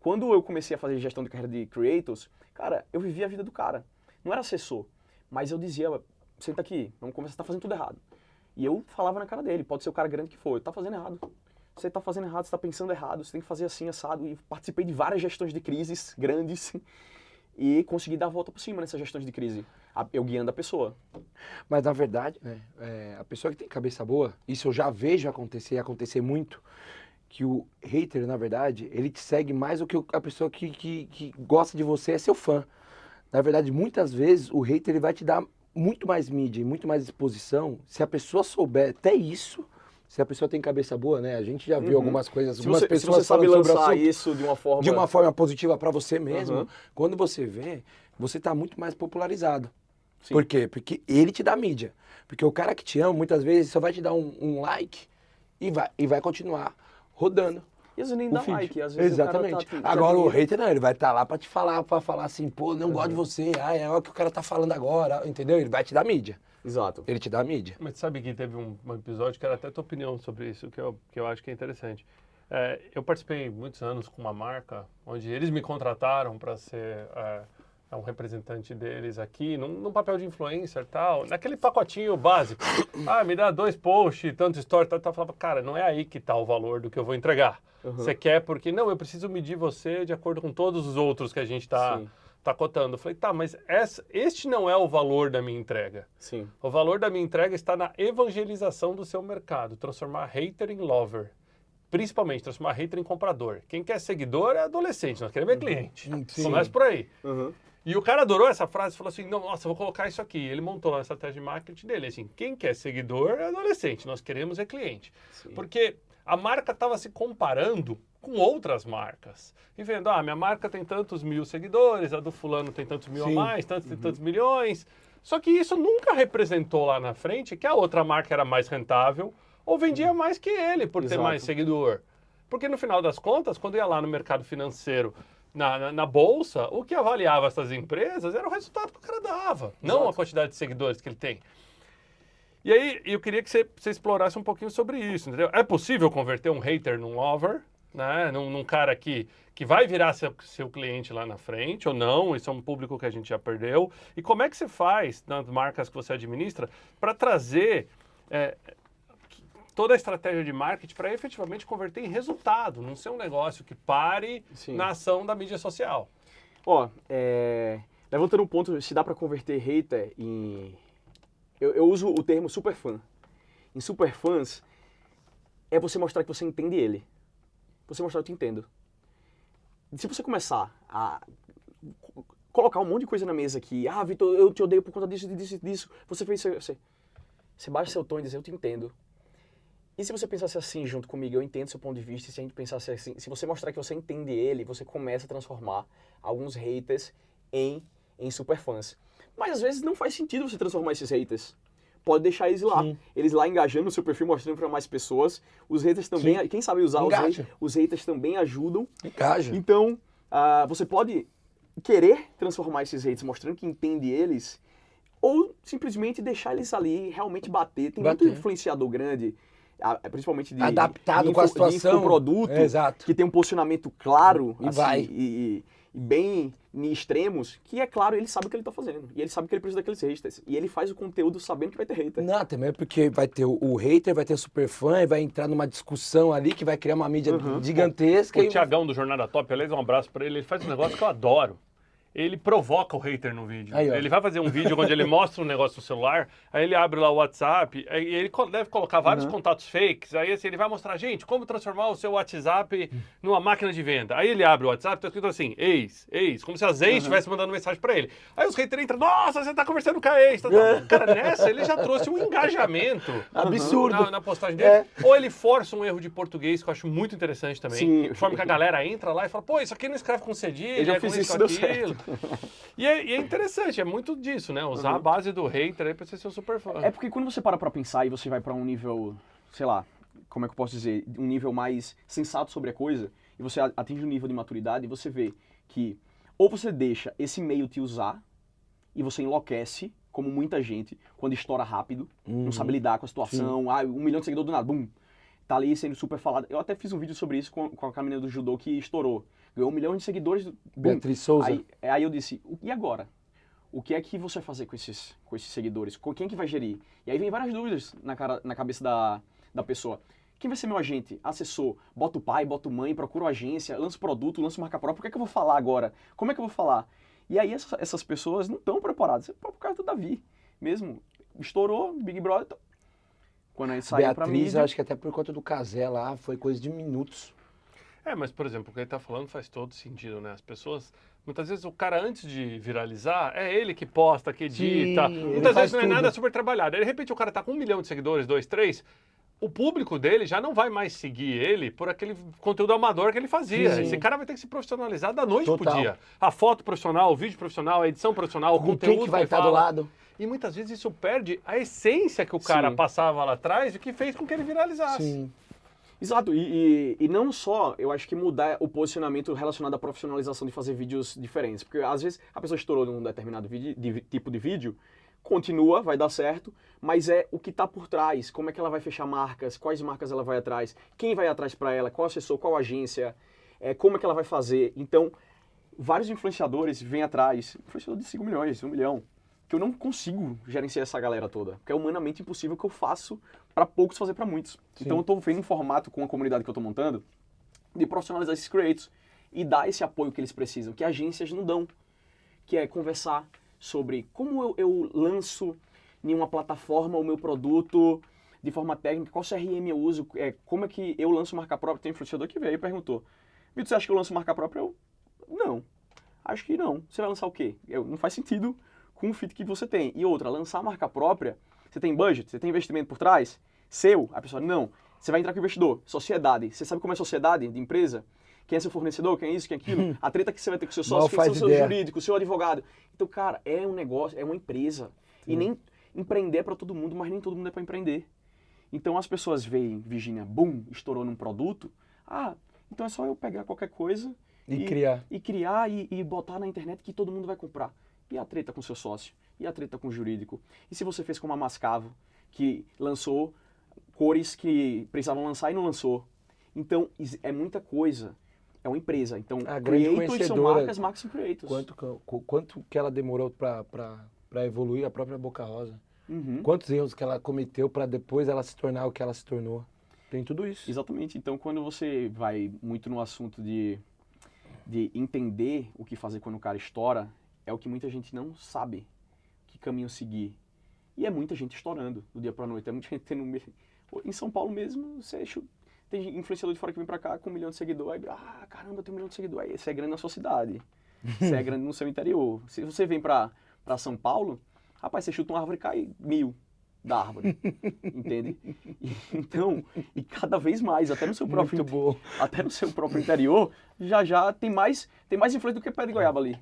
Quando eu comecei a fazer gestão de carreira de creators, cara, eu vivia a vida do cara. Não era assessor, mas eu dizia... Senta aqui, vamos conversar, você tá fazendo tudo errado. E eu falava na cara dele, pode ser o cara grande que for, tá fazendo errado. Você tá fazendo errado, você tá pensando errado, você tem que fazer assim, assado. E participei de várias gestões de crises grandes e consegui dar a volta por cima nessas gestões de crise, eu guiando a pessoa. Mas na verdade, né, a pessoa que tem cabeça boa, isso eu já vejo acontecer muito, que o hater, na verdade, ele te segue mais do que a pessoa que gosta de você é seu fã. Na verdade, muitas vezes, o hater ele vai te dar muito mais mídia e muito mais exposição, se a pessoa souber até isso, se a pessoa tem cabeça boa, né? A gente já viu algumas coisas, algumas pessoas se você sabe falando sobre lançar assunto isso de uma forma positiva para você mesmo, quando você vê, você tá muito mais popularizado. Por quê? Porque ele te dá mídia. Porque o cara que te ama, muitas vezes, só vai te dar um like e vai continuar rodando. E às vezes nem dá feed. like, às vezes Exatamente. o cara tá... Agora o hater não, ele vai estar lá pra te falar, pra falar assim, pô, não gosto de você, é o que o cara tá falando agora, entendeu? Ele vai te dar mídia. Exato. Ele te dá mídia. Mas sabe que teve um episódio que era até tua opinião sobre isso, que eu acho que é interessante. Eu participei muitos anos com uma marca, onde eles me contrataram para ser um representante deles aqui, num papel de influencer e tal, naquele pacotinho básico. Me dá 2 posts, tanto story, tal. Eu falava, cara, não é aí que tá o valor do que eu vou entregar. Você quer porque, não, eu preciso medir você de acordo com todos os outros que a gente tá cotando. Eu falei, tá, mas este não é o valor da minha entrega. Sim. O valor da minha entrega está na evangelização do seu mercado, transformar hater em lover. Principalmente, transformar hater em comprador. Quem quer seguidor é adolescente, nós queremos ver cliente. Começa por aí. E o cara adorou essa frase e falou assim, não, nossa, vou colocar isso aqui. Ele montou a estratégia de marketing dele, assim, quem quer seguidor é adolescente, nós queremos é cliente. Porque a marca estava se comparando com outras marcas. E vendo, minha marca tem tantos mil seguidores, a do fulano tem tantos mil a mais, tem tantos milhões. Só que isso nunca representou lá na frente que a outra marca era mais rentável ou vendia mais que ele por ter mais seguidor. Porque no final das contas, quando ia lá no mercado financeiro, na bolsa, o que avaliava essas empresas era o resultado que o cara dava, não a quantidade de seguidores que ele tem. E aí, eu queria que você explorasse um pouquinho sobre isso, entendeu? É possível converter um hater num lover, né? Num cara que vai virar seu cliente lá na frente, ou não? Isso é um público que a gente já perdeu. E como é que você faz, nas marcas que você administra, para trazer toda a estratégia de marketing para efetivamente converter em resultado, não ser um negócio que pare na ação da mídia social? Levantando um ponto, se dá para converter hater em... Eu uso o termo superfã. Em superfãs, é você mostrar que você entende ele. Você mostrar que eu te entendo. Se você começar a colocar um monte de coisa na mesa aqui, Vitor, eu te odeio por conta disso, você fez isso, você baixa seu tom e diz, eu te entendo. E se você pensasse assim junto comigo, eu entendo seu ponto de vista, e se a gente pensasse assim, se você mostrar que você entende ele, você começa a transformar alguns haters em superfãs. Mas às vezes não faz sentido você transformar esses haters. Pode deixar eles lá. Eles lá engajando no seu perfil, mostrando para mais pessoas. Os haters também, quem sabe usar os haters também ajudam. Engaja. Então, você pode querer transformar esses haters, mostrando que entende eles, ou simplesmente deixar eles ali realmente bater. Tem muito influenciador grande, principalmente adaptado com a situação, de produto, que tem um posicionamento claro e bem em extremos, que é claro, ele sabe o que ele tá fazendo. E ele sabe que ele precisa daqueles haters. E ele faz o conteúdo sabendo que vai ter hater. Não, também é porque vai ter o hater, vai ter o superfã, e vai entrar numa discussão ali que vai criar uma mídia gigantesca. O Thiagão do Jornada Top, aliás, um abraço pra ele, ele faz um negócio que eu adoro. Ele provoca o hater no vídeo. Ele vai fazer um vídeo onde ele mostra um negócio no celular, aí ele abre lá o WhatsApp, aí ele deve colocar vários contatos fakes, aí assim, ele vai mostrar, gente, como transformar o seu WhatsApp numa máquina de venda. Aí ele abre o WhatsApp, tá escrito assim, ex, como se as ex estivessem mandando mensagem pra ele. Aí os haters entram, nossa, você tá conversando com a ex. Cara, nessa ele já trouxe um engajamento absurdo na postagem dele. Ou ele força um erro de português, que eu acho muito interessante também, de forma que a galera entra lá e fala, pô, isso aqui não escreve com cedilha, com isso, aquilo. E é interessante, é muito disso, né? Usar a base do hater aí pra você ser um super fã. É porque quando você para pra pensar e você vai pra um nível, sei lá, como é que eu posso dizer, um nível mais sensato sobre a coisa, e você atinge um nível de maturidade, e você vê que ou você deixa esse meio te usar, e você enlouquece, como muita gente, quando estoura rápido, não sabe lidar com a situação, 1 milhão de seguidores do nada, bum, tá ali sendo super falado. Eu até fiz um vídeo sobre isso com a menina do judô que estourou. Ganhou 1 milhão de seguidores. Beatriz Souza. Aí eu disse, e agora? O que é que você vai fazer com esses seguidores? Quem é que vai gerir? E aí vem várias dúvidas na cabeça da pessoa. Quem vai ser meu agente? Assessor? Bota o pai, bota a mãe, procura uma agência, lança produto, lança marca própria. O que é que eu vou falar agora? Como é que eu vou falar? E aí essas pessoas não estão preparadas. O próprio caso do Davi mesmo. Estourou, Big Brother. Quando ele saiu pra mídia... Beatriz, acho que até por conta do casé lá, foi coisa de minutos. Mas, por exemplo, o que ele tá falando faz todo sentido, né? As pessoas, muitas vezes o cara antes de viralizar, é ele que posta, que edita. Muitas vezes não é nada super trabalhado. Aí, de repente o cara tá com 1 milhão de seguidores, 2, 3, o público dele já não vai mais seguir ele por aquele conteúdo amador que ele fazia. Esse cara vai ter que se profissionalizar da noite pro dia. A foto profissional, o vídeo profissional, a edição profissional, o conteúdo quem que vai estar do lado. E muitas vezes isso perde a essência que o cara passava lá atrás e que fez com que ele viralizasse. Sim. Exato, e não só, eu acho que mudar o posicionamento relacionado à profissionalização de fazer vídeos diferentes, porque às vezes a pessoa estourou num determinado tipo de vídeo, continua, vai dar certo, mas é o que está por trás, como é que ela vai fechar marcas, quais marcas ela vai atrás, quem vai atrás para ela, qual assessor, qual agência, como é que ela vai fazer. Então, vários influenciadores vêm atrás, influenciador de 5 milhões, 1 milhão, que eu não consigo gerenciar essa galera toda, porque é humanamente impossível que eu faço para poucos fazer para muitos. Sim. Então eu estou vendo um formato com a comunidade que eu estou montando de profissionalizar esses creators e dar esse apoio que eles precisam, que agências não dão, que é conversar sobre como eu lanço em uma plataforma o meu produto de forma técnica, qual CRM eu uso, como é que eu lanço marca própria. Tem um influenciador que veio e perguntou, Vitor, você acha que eu lanço marca própria? Eu, não, acho que não. Você vai lançar o quê? Não faz sentido com o fit que você tem. E outra, lançar marca própria, você tem budget, você tem investimento por trás, seu, a pessoa, não. Você vai entrar com investidor, sociedade. Você sabe como é sociedade de empresa? Quem é seu fornecedor, quem é isso, quem é aquilo? A treta que você vai ter com o seu sócio, quem é o seu jurídico, o seu advogado. Então, cara, é um negócio, é uma empresa. Sim. E nem empreender é pra todo mundo, mas nem todo mundo é pra empreender. Então as pessoas veem, Virginia, boom, estourou num produto. Então é só eu pegar qualquer coisa e criar e botar na internet que todo mundo vai comprar. E a treta com o seu sócio? E a treta com o jurídico? E se você fez como a Mascavo, que lançou cores que precisavam lançar e não lançou? Então, é muita coisa. É uma empresa. Então, creators são marcas, marcas são creators. Quanto que ela demorou para evoluir a própria Boca Rosa? Uhum. Quantos erros que ela cometeu para depois ela se tornar o que ela se tornou? Tem tudo isso. Exatamente. Então, quando você vai muito no assunto de entender o que fazer quando o cara estoura, é o que muita gente não sabe que caminho seguir. E é muita gente estourando do dia pra noite. É muita gente tendo... Em São Paulo mesmo, tem influenciador de fora que vem pra cá com 1 milhão de seguidores. Aí, caramba, eu tenho 1 milhão de seguidores. Aí, você é grande na sua cidade. Você é grande no seu interior. Se você vem pra São Paulo, rapaz, você chuta uma árvore e cai 1000 da árvore. Entende? Então, e cada vez mais, até no seu próprio interior, já tem mais influência do que pé de goiaba ali.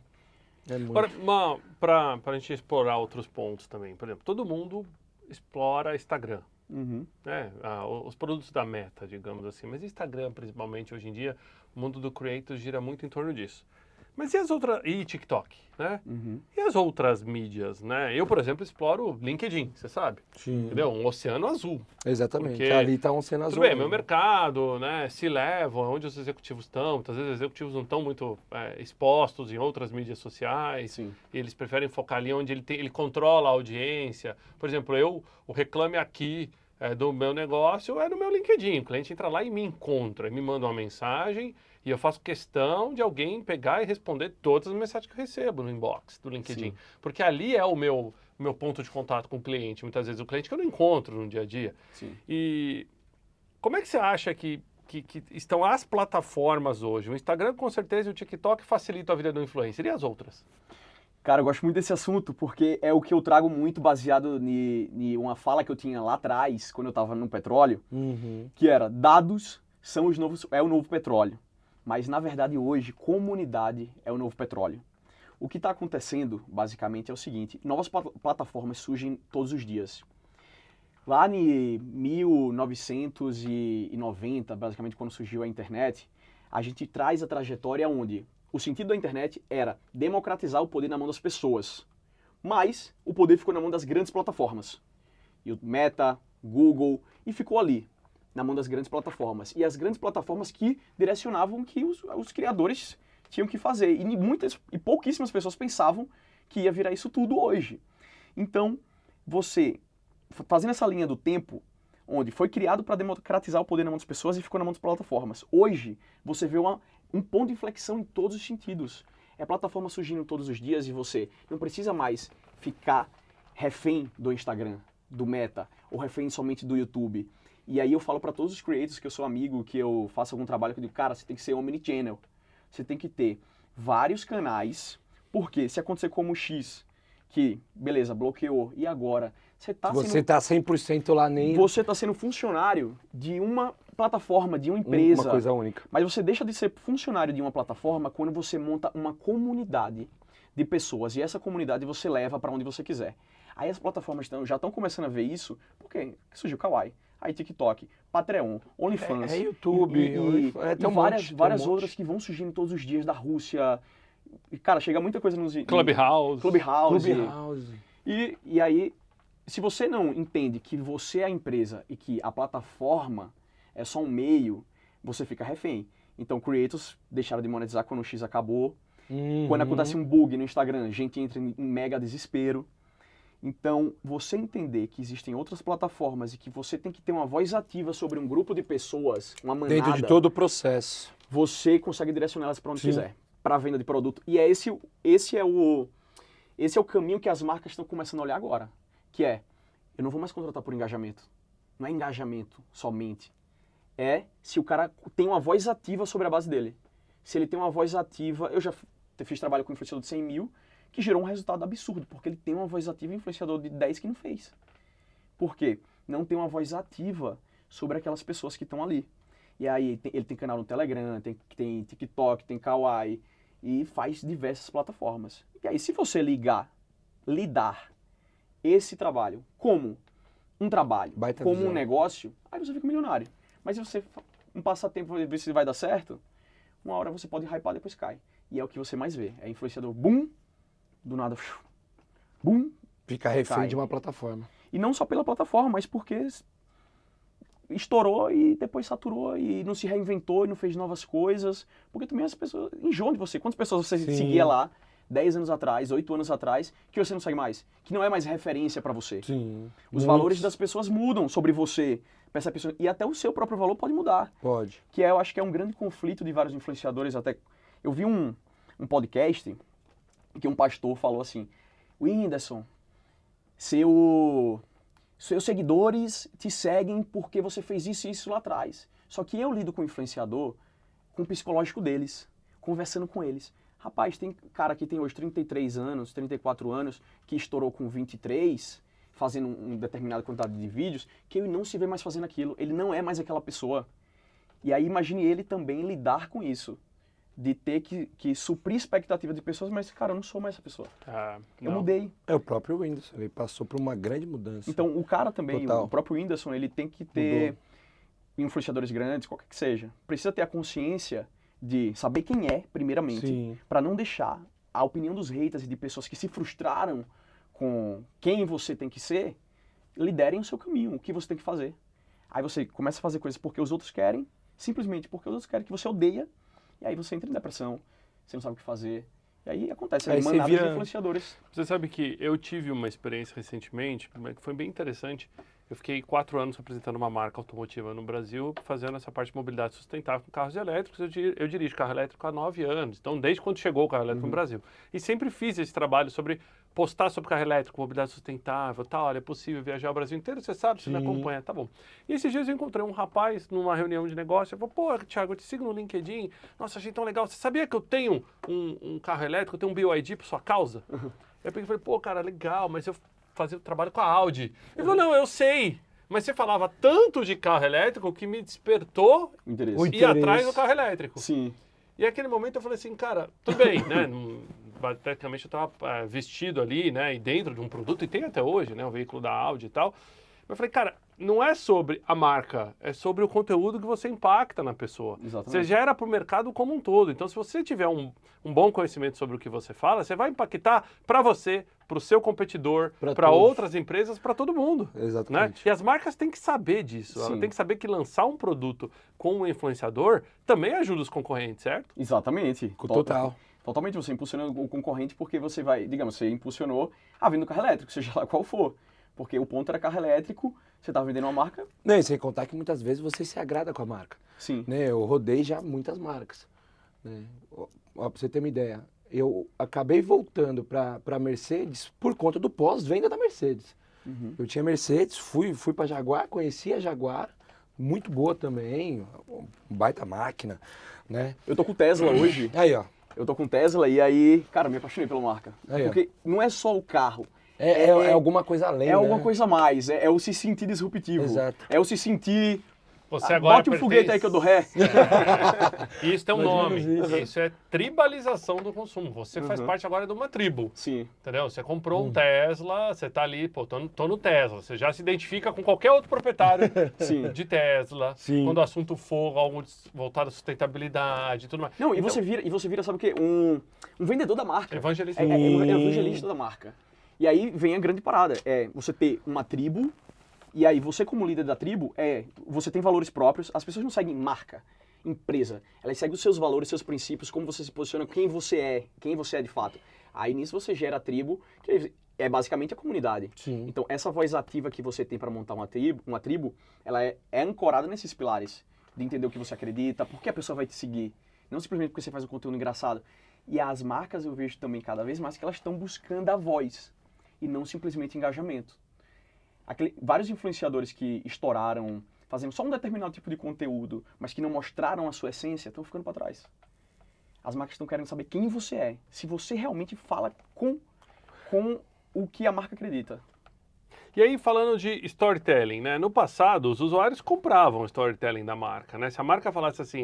Para a gente explorar outros pontos também, por exemplo, todo mundo explora Instagram. Uhum. Né? Os produtos da Meta, digamos assim, mas Instagram, principalmente hoje em dia, o mundo do creator gira muito em torno disso. Mas e as outras... E TikTok, né? Uhum. E as outras mídias, né? Eu, por exemplo, exploro LinkedIn, você sabe? Sim. Entendeu? Um oceano azul. Exatamente. Porque, ali está um oceano azul. Tudo bem, meu mercado, né? Se leva, onde os executivos estão. Muitas vezes os executivos não estão muito expostos em outras mídias sociais. Sim. E eles preferem focar ali onde ele controla a audiência. Por exemplo, o Reclame Aqui do meu negócio é no meu LinkedIn. O cliente entra lá e me encontra, me manda uma mensagem e eu faço questão de alguém pegar e responder todas as mensagens que eu recebo no inbox do LinkedIn. Sim. Porque ali é o meu ponto de contato com o cliente. Muitas vezes o cliente que eu não encontro no dia a dia. Sim. E como é que você acha que estão as plataformas hoje? O Instagram, com certeza, e o TikTok facilitam a vida do influencer. E as outras? Cara, eu gosto muito desse assunto, porque é o que eu trago muito baseado em uma fala que eu tinha lá atrás, quando eu estava no petróleo, que era, dados é o novo petróleo. Mas, na verdade, hoje, comunidade é o novo petróleo. O que está acontecendo, basicamente, é o seguinte, novas plataformas surgem todos os dias. Lá em 1990, basicamente, quando surgiu a internet, a gente traz a trajetória onde o sentido da internet era democratizar o poder na mão das pessoas. Mas o poder ficou na mão das grandes plataformas. E o Meta, Google, e ficou ali, na mão das grandes plataformas. E as grandes plataformas que direcionavam que os criadores tinham que fazer. E pouquíssimas pessoas pensavam que ia virar isso tudo hoje. Então, você, fazendo essa linha do tempo, onde foi criado para democratizar o poder na mão das pessoas e ficou na mão das plataformas. Hoje, você vê um ponto de inflexão em todos os sentidos. É plataforma surgindo todos os dias e você não precisa mais ficar refém do Instagram, do Meta, ou refém somente do YouTube. E aí eu falo para todos os creators que eu sou amigo, que eu faço algum trabalho, que eu digo, cara, você tem que ser omnichannel. Você tem que ter vários canais, porque se acontecer como o X, que, beleza, bloqueou, e agora? Você tá 100% lá nem... Você está sendo funcionário de uma plataforma, de uma empresa. Uma coisa única. Mas você deixa de ser funcionário de uma plataforma quando você monta uma comunidade de pessoas. E essa comunidade você leva para onde você quiser. Aí as plataformas já estão começando a ver isso, porque surgiu o Kawaii. Aí TikTok, Patreon, OnlyFans. YouTube, tem várias outras que vão surgindo todos os dias da Rússia. E, cara, chega muita coisa nos... Clubhouse. E aí, se você não entende que você é a empresa e que a plataforma é só um meio, você fica refém. Então, creators deixaram de monetizar quando o X acabou. Quando acontece um bug no Instagram, a gente entra em mega desespero. Então, você entender que existem outras plataformas e que você tem que ter uma voz ativa sobre um grupo de pessoas, uma manada... Dentro de todo o processo. Você consegue direcionar elas para onde quiser, para a venda de produto. E esse é o caminho que as marcas estão começando a olhar agora. Que é, eu não vou mais contratar por engajamento. Não é engajamento somente. É se o cara tem uma voz ativa sobre a base dele. Se ele tem uma voz ativa... Eu já fiz trabalho com um influenciador de 100 mil... que gerou um resultado absurdo, porque ele tem uma voz ativa e um influenciador de 10 que não fez. Por quê? Não tem uma voz ativa sobre aquelas pessoas que estão ali. E aí ele tem canal no Telegram, tem TikTok, tem Kawaii, e faz diversas plataformas. E aí se você lidar esse trabalho como um trabalho, como um negócio, aí você fica milionário. Mas se você um passatempo ver se vai dar certo, uma hora você pode hypar, depois cai. E é o que você mais vê. É influenciador, boom, do nada, bum, fica refém cai. de uma plataforma. E não só pela plataforma, mas porque estourou e depois saturou e não se reinventou e não fez novas coisas. Porque também as pessoas enjoam de você. Quantas pessoas você seguia lá 10 anos atrás, 8 anos atrás, que você não segue mais? Que não é mais referência para você. Sim. Os valores das pessoas mudam sobre você. E até o seu próprio valor pode mudar. Pode. Que eu acho que é um grande conflito de vários influenciadores. Até eu vi um podcast que um pastor falou assim: Whindersson, seus seguidores te seguem porque você fez isso e isso lá atrás. Só que eu lido com o influenciador, com o psicológico deles, conversando com eles. Rapaz, tem cara que tem hoje 33 anos, 34 anos, que estourou com 23, fazendo uma determinada quantidade de vídeos, que ele não se vê mais fazendo aquilo. Ele não é mais aquela pessoa. E aí imagine ele também lidar com isso. De ter que suprir expectativa de pessoas, mas, cara, eu não sou mais essa pessoa. Eu mudei. É o próprio Whindersson, ele passou por uma grande mudança. Então, o cara também, o próprio Whindersson, ele tem que ter influenciadores grandes, qualquer que seja. Precisa ter a consciência de saber quem é, primeiramente, para não deixar a opinião dos haters e de pessoas que se frustraram com quem você tem que ser, liderem o seu caminho, o que você tem que fazer. Aí você começa a fazer coisas porque os outros querem, simplesmente porque os outros querem, que você odeia. E aí você entra em depressão, você não sabe o que fazer. E aí acontece, aí mandadas de influenciadores. Você sabe que eu tive uma experiência recentemente, que foi bem interessante. Eu fiquei 4 anos representando uma marca automotiva no Brasil, fazendo essa parte de mobilidade sustentável com carros elétricos. Eu dirijo carro elétrico há 9 anos, então desde quando chegou o carro elétrico no Brasil. E sempre fiz esse trabalho sobre postar sobre carro elétrico, mobilidade sustentável, tá, olha, é possível viajar o Brasil inteiro, você sabe, você me acompanha, tá bom. E esses dias eu encontrei um rapaz numa reunião de negócio, eu falei, pô, Thiago, eu te sigo no LinkedIn, nossa, achei tão legal, você sabia que eu tenho um carro elétrico, eu tenho um BYD por sua causa? Eu peguei e falei, pô, cara, legal, mas eu fazia o trabalho com a Audi. Ele falou, não, eu sei, mas você falava tanto de carro elétrico que me despertou ir atrás do carro elétrico. Sim. E naquele momento eu falei assim, cara, tudo bem, né? Praticamente eu estava vestido ali, né? E dentro de um produto, e tem até hoje, né? O veículo da Audi e tal. Mas eu falei, cara, não é sobre a marca, é sobre o conteúdo que você impacta na pessoa. Exatamente. Você gera para o mercado como um todo. Então, se você tiver um bom conhecimento sobre o que você fala, você vai impactar para você, para o seu competidor, para outras empresas, para todo mundo. Exatamente. Né? E as marcas têm que saber disso. Ela tem que saber que lançar um produto com um influenciador também ajuda os concorrentes, certo? Exatamente. Total. Totalmente, você impulsiona o concorrente porque você vai, digamos, você impulsionou a venda do carro elétrico, seja lá qual for. Porque o ponto era carro elétrico, você estava vendendo uma marca. Não, e sem contar que muitas vezes você se agrada com a marca. Sim. Né? Eu rodei já muitas marcas. Né? Ó, pra você ter uma ideia, eu acabei voltando para Mercedes por conta do pós-venda da Mercedes. Eu tinha Mercedes, fui para Jaguar, conheci a Jaguar, muito boa também, baita máquina, né? Eu tô com Tesla hoje. Aí, ó. Eu tô com Tesla e aí, cara, me apaixonei pela marca. Aí, porque não é só o carro. É alguma coisa além, É alguma coisa a mais, é o se sentir disruptivo. Exato. É o se sentir Você agora Bote o foguete aí que eu dou ré. Isso tem um Mais ou nome. menos isso. Isso é tribalização do consumo. Você faz parte agora de uma tribo. Sim. Entendeu? Você comprou um Tesla, você tá ali, pô, tô no Tesla. Você já se identifica com qualquer outro proprietário Sim. de Tesla. Sim. Quando o assunto for algo voltado à sustentabilidade e tudo mais. Não, e Então, você vira, sabe o quê? Um vendedor da marca. Evangelista. É um evangelista da marca. E aí vem a grande parada. É você ter uma tribo, e aí você como líder da tribo, você tem valores próprios. As pessoas não seguem marca, empresa. Elas seguem os seus valores, seus princípios, como você se posiciona, quem você é de fato. Aí nisso você gera a tribo, que é basicamente a comunidade. Sim. Então essa voz ativa que você tem para montar uma tribo, ela é ancorada nesses pilares. De entender o que você acredita, por que a pessoa vai te seguir. Não simplesmente porque você faz um conteúdo engraçado. E as marcas eu vejo também cada vez mais que elas estão buscando a voz e não simplesmente engajamento. Vários influenciadores que estouraram fazendo só um determinado tipo de conteúdo, mas que não mostraram a sua essência, estão ficando para trás. As marcas estão querendo saber quem você é, se você realmente fala com o que a marca acredita. E aí, falando de storytelling, né? No passado, os usuários compravam o storytelling da marca, né? Se a marca falasse assim,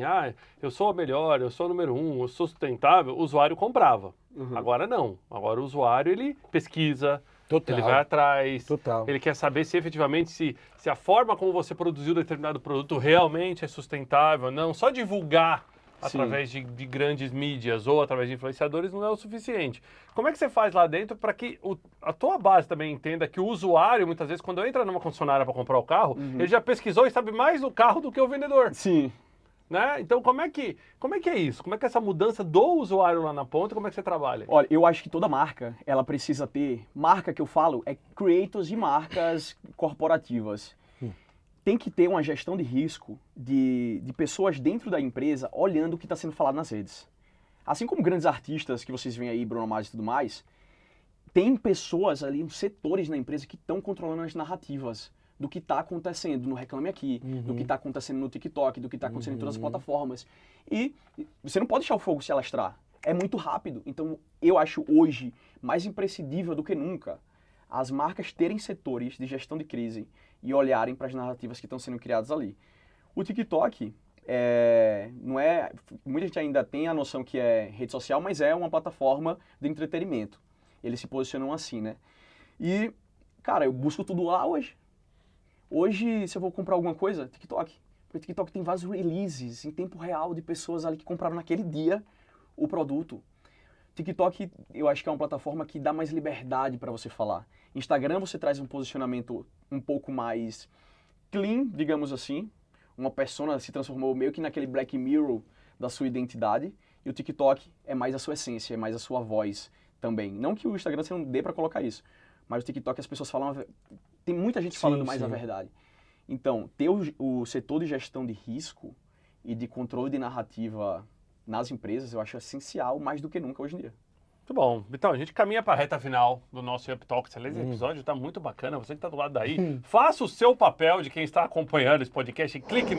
eu sou a melhor, eu sou o número 1, eu sou sustentável, o usuário comprava. Agora não. Agora o usuário, ele pesquisa, Total. ele vai atrás, Total. ele quer saber se efetivamente, se a forma como você produziu determinado produto realmente é sustentável, não. Só divulgar através de grandes mídias ou através de influenciadores não é o suficiente. Como é que você faz lá dentro para que a tua base também entenda que o usuário, muitas vezes, quando entra numa concessionária para comprar o carro, ele já pesquisou e sabe mais do carro do que o vendedor? Sim. Né? Então, como é que é isso? Como é que é essa mudança do usuário lá na ponta, como é que você trabalha? Olha, eu acho que toda marca, ela precisa ter... Marca que eu falo é creators de marcas corporativas. Tem que ter uma gestão de risco de pessoas dentro da empresa olhando o que está sendo falado nas redes. Assim como grandes artistas que vocês veem aí, Bruno Mars e tudo mais, tem pessoas ali, uns setores na empresa que estão controlando as narrativas do que está acontecendo no Reclame Aqui, do que está acontecendo no TikTok, do que está acontecendo em todas as plataformas. E você não pode deixar o fogo se alastrar. É muito rápido. Então, eu acho hoje mais imprescindível do que nunca as marcas terem setores de gestão de crise e olharem para as narrativas que estão sendo criadas ali. O TikTok não é... Muita gente ainda tem a noção que é rede social, mas é uma plataforma de entretenimento. Eles se posicionam assim, né? E, cara, eu busco tudo lá hoje. Hoje, se eu vou comprar alguma coisa, TikTok. Porque o TikTok tem vários releases em tempo real de pessoas ali que compraram naquele dia o produto. TikTok, eu acho que é uma plataforma que dá mais liberdade para você falar. Instagram, você traz um posicionamento um pouco mais clean, digamos assim. Uma persona se transformou meio que naquele Black Mirror da sua identidade. E o TikTok é mais a sua essência, é mais a sua voz também. Não que o Instagram você não dê para colocar isso, mas o TikTok as pessoas falam... Tem muita gente falando mais a verdade. Então, ter o setor de gestão de risco e de controle de narrativa nas empresas, eu acho essencial mais do que nunca hoje em dia. Muito bom. Então, a gente caminha para a reta final do nosso Up Talks. Aliás, esse episódio está muito bacana. Você que está do lado daí, faça o seu papel de quem está acompanhando esse podcast. Clique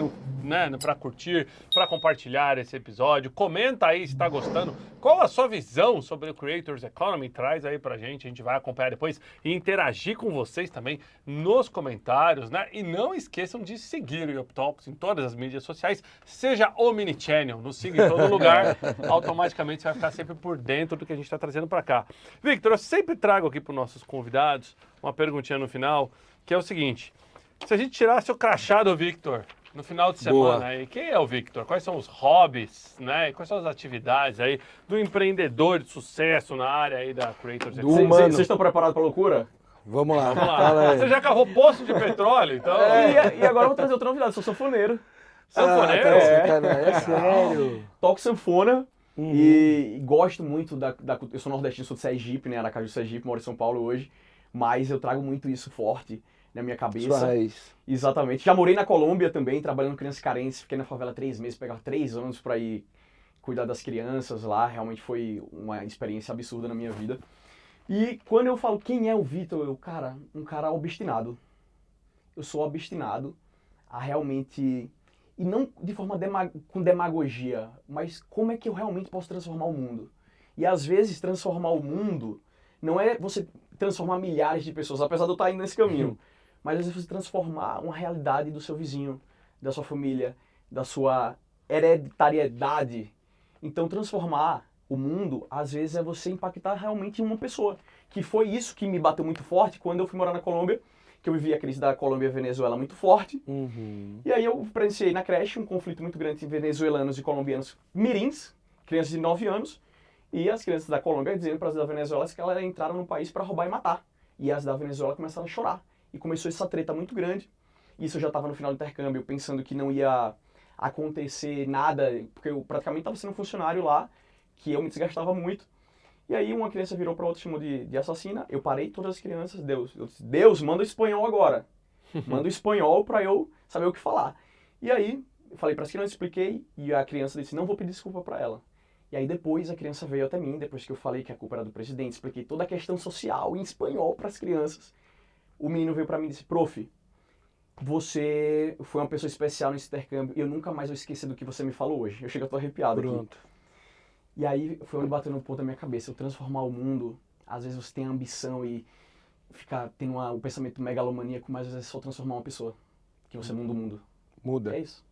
para curtir, para compartilhar esse episódio. Comenta aí se está gostando. Qual a sua visão sobre o Creators Economy? Traz aí para a gente vai acompanhar depois e interagir com vocês também nos comentários, né? E não esqueçam de seguir o Up Talks em todas as mídias sociais. Seja omnichannel, nos siga em todo lugar. Automaticamente você vai ficar sempre por dentro do que a gente está trazendo para cá. Victor, eu sempre trago aqui para os nossos convidados uma perguntinha no final, que é o seguinte: se a gente tirasse o crachá do Victor no final de semana, aí, quem é o Victor? Quais são os hobbies, né? Quais são as atividades aí do empreendedor de sucesso na área aí da Creators Economy? Vocês estão preparados para a loucura? Vamos lá. Vamos lá. Você já cavou poço de petróleo, então? E agora eu vou trazer outra novidade, sou sanfoneiro. Sanfoneiro? É sério. Toco sanfona. E gosto muito eu sou nordestino, sou de Sergipe, né? Aracaju, Sergipe, moro em São Paulo hoje. Mas eu trago muito isso forte na minha cabeça. Sua raiz. Exatamente. Já morei na Colômbia também, trabalhando com crianças carentes. Fiquei na favela 3 meses, pegava 3 anos para ir cuidar das crianças lá. Realmente foi uma experiência absurda na minha vida. E quando eu falo quem é o Vitor, um cara obstinado. Eu sou obstinado a realmente... E não de forma com demagogia, mas como é que eu realmente posso transformar o mundo? E às vezes transformar o mundo não é você transformar milhares de pessoas, apesar de eu estar indo nesse caminho, mas às vezes você transformar uma realidade do seu vizinho, da sua família, da sua hereditariedade. Então, transformar o mundo, às vezes, é você impactar realmente uma pessoa. Que foi isso que me bateu muito forte quando eu fui morar na Colômbia, que eu vivi a crise da Colômbia e Venezuela muito forte. E aí eu presenciei na creche um conflito muito grande entre venezuelanos e colombianos mirins, crianças de 9 anos, e as crianças da Colômbia dizendo para as da Venezuela que elas entraram no país para roubar e matar. E as da Venezuela começaram a chorar. E começou essa treta muito grande. Isso eu já estava no final do intercâmbio, pensando que não ia acontecer nada, porque eu praticamente estava sendo um funcionário lá, que eu me desgastava muito. E aí uma criança virou para outra, chamou de assassina. Eu parei todas as crianças. Eu disse, Deus, manda o espanhol agora. Manda o espanhol para eu saber o que falar. E aí, eu falei para as crianças, expliquei, e a criança disse, não vou pedir desculpa para ela. E aí depois a criança veio até mim, depois que eu falei que a culpa era do presidente, expliquei toda a questão social em espanhol para as crianças. O menino veio para mim e disse, prof, você foi uma pessoa especial nesse intercâmbio e eu nunca mais vou esquecer do que você me falou hoje. Eu chego, eu tô arrepiado aqui. E aí foi onde bateu no ponto da minha cabeça. Eu transformar o mundo, às vezes você tem a ambição e ficar tendo o pensamento megalomaníaco, mas às vezes é só transformar uma pessoa. Que você muda o mundo. Muda. É isso.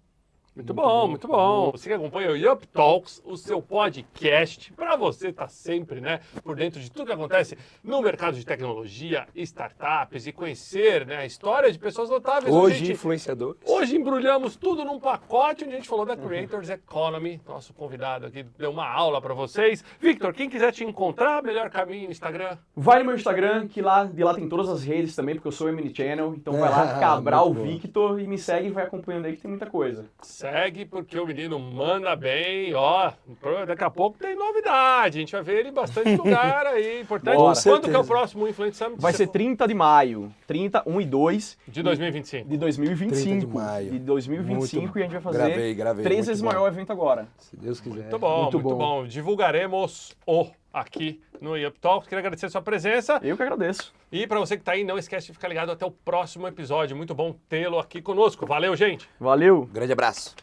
Muito bom, muito bom. Você que acompanha o Yup Talks, o seu podcast, para você estar sempre, né, por dentro de tudo que acontece no mercado de tecnologia, startups e conhecer, né, a história de pessoas notáveis. Hoje, influenciadores. Hoje embrulhamos tudo num pacote onde a gente falou da Creators Economy. Nosso convidado aqui deu uma aula para vocês. Victor, quem quiser te encontrar, melhor caminho no Instagram. Vai no meu Instagram, que de lá tem todas as redes também, porque eu sou Emily Channel. Então vai lá, Cabral Victor, e me segue e vai acompanhando aí que tem muita coisa. Segue, porque o menino manda bem, ó. Daqui a pouco tem novidade. A gente vai ver ele em bastante lugar aí. Importante. Bora. Quando que é o próximo Influence Summit? Vai ser 30 de maio. 30, 1 e 2. De 2025. De 2025. 30 de maio. De 2025 Muito e a gente vai fazer gravei, 3 muito vezes bom. maior evento agora. Se Deus quiser. Muito bom, muito bom. Divulgaremos aqui no Yup Talks. Queria agradecer a sua presença. Eu que agradeço. E para você que tá aí, não esquece de ficar ligado até o próximo episódio. Muito bom tê-lo aqui conosco. Valeu, gente! Valeu! Grande abraço.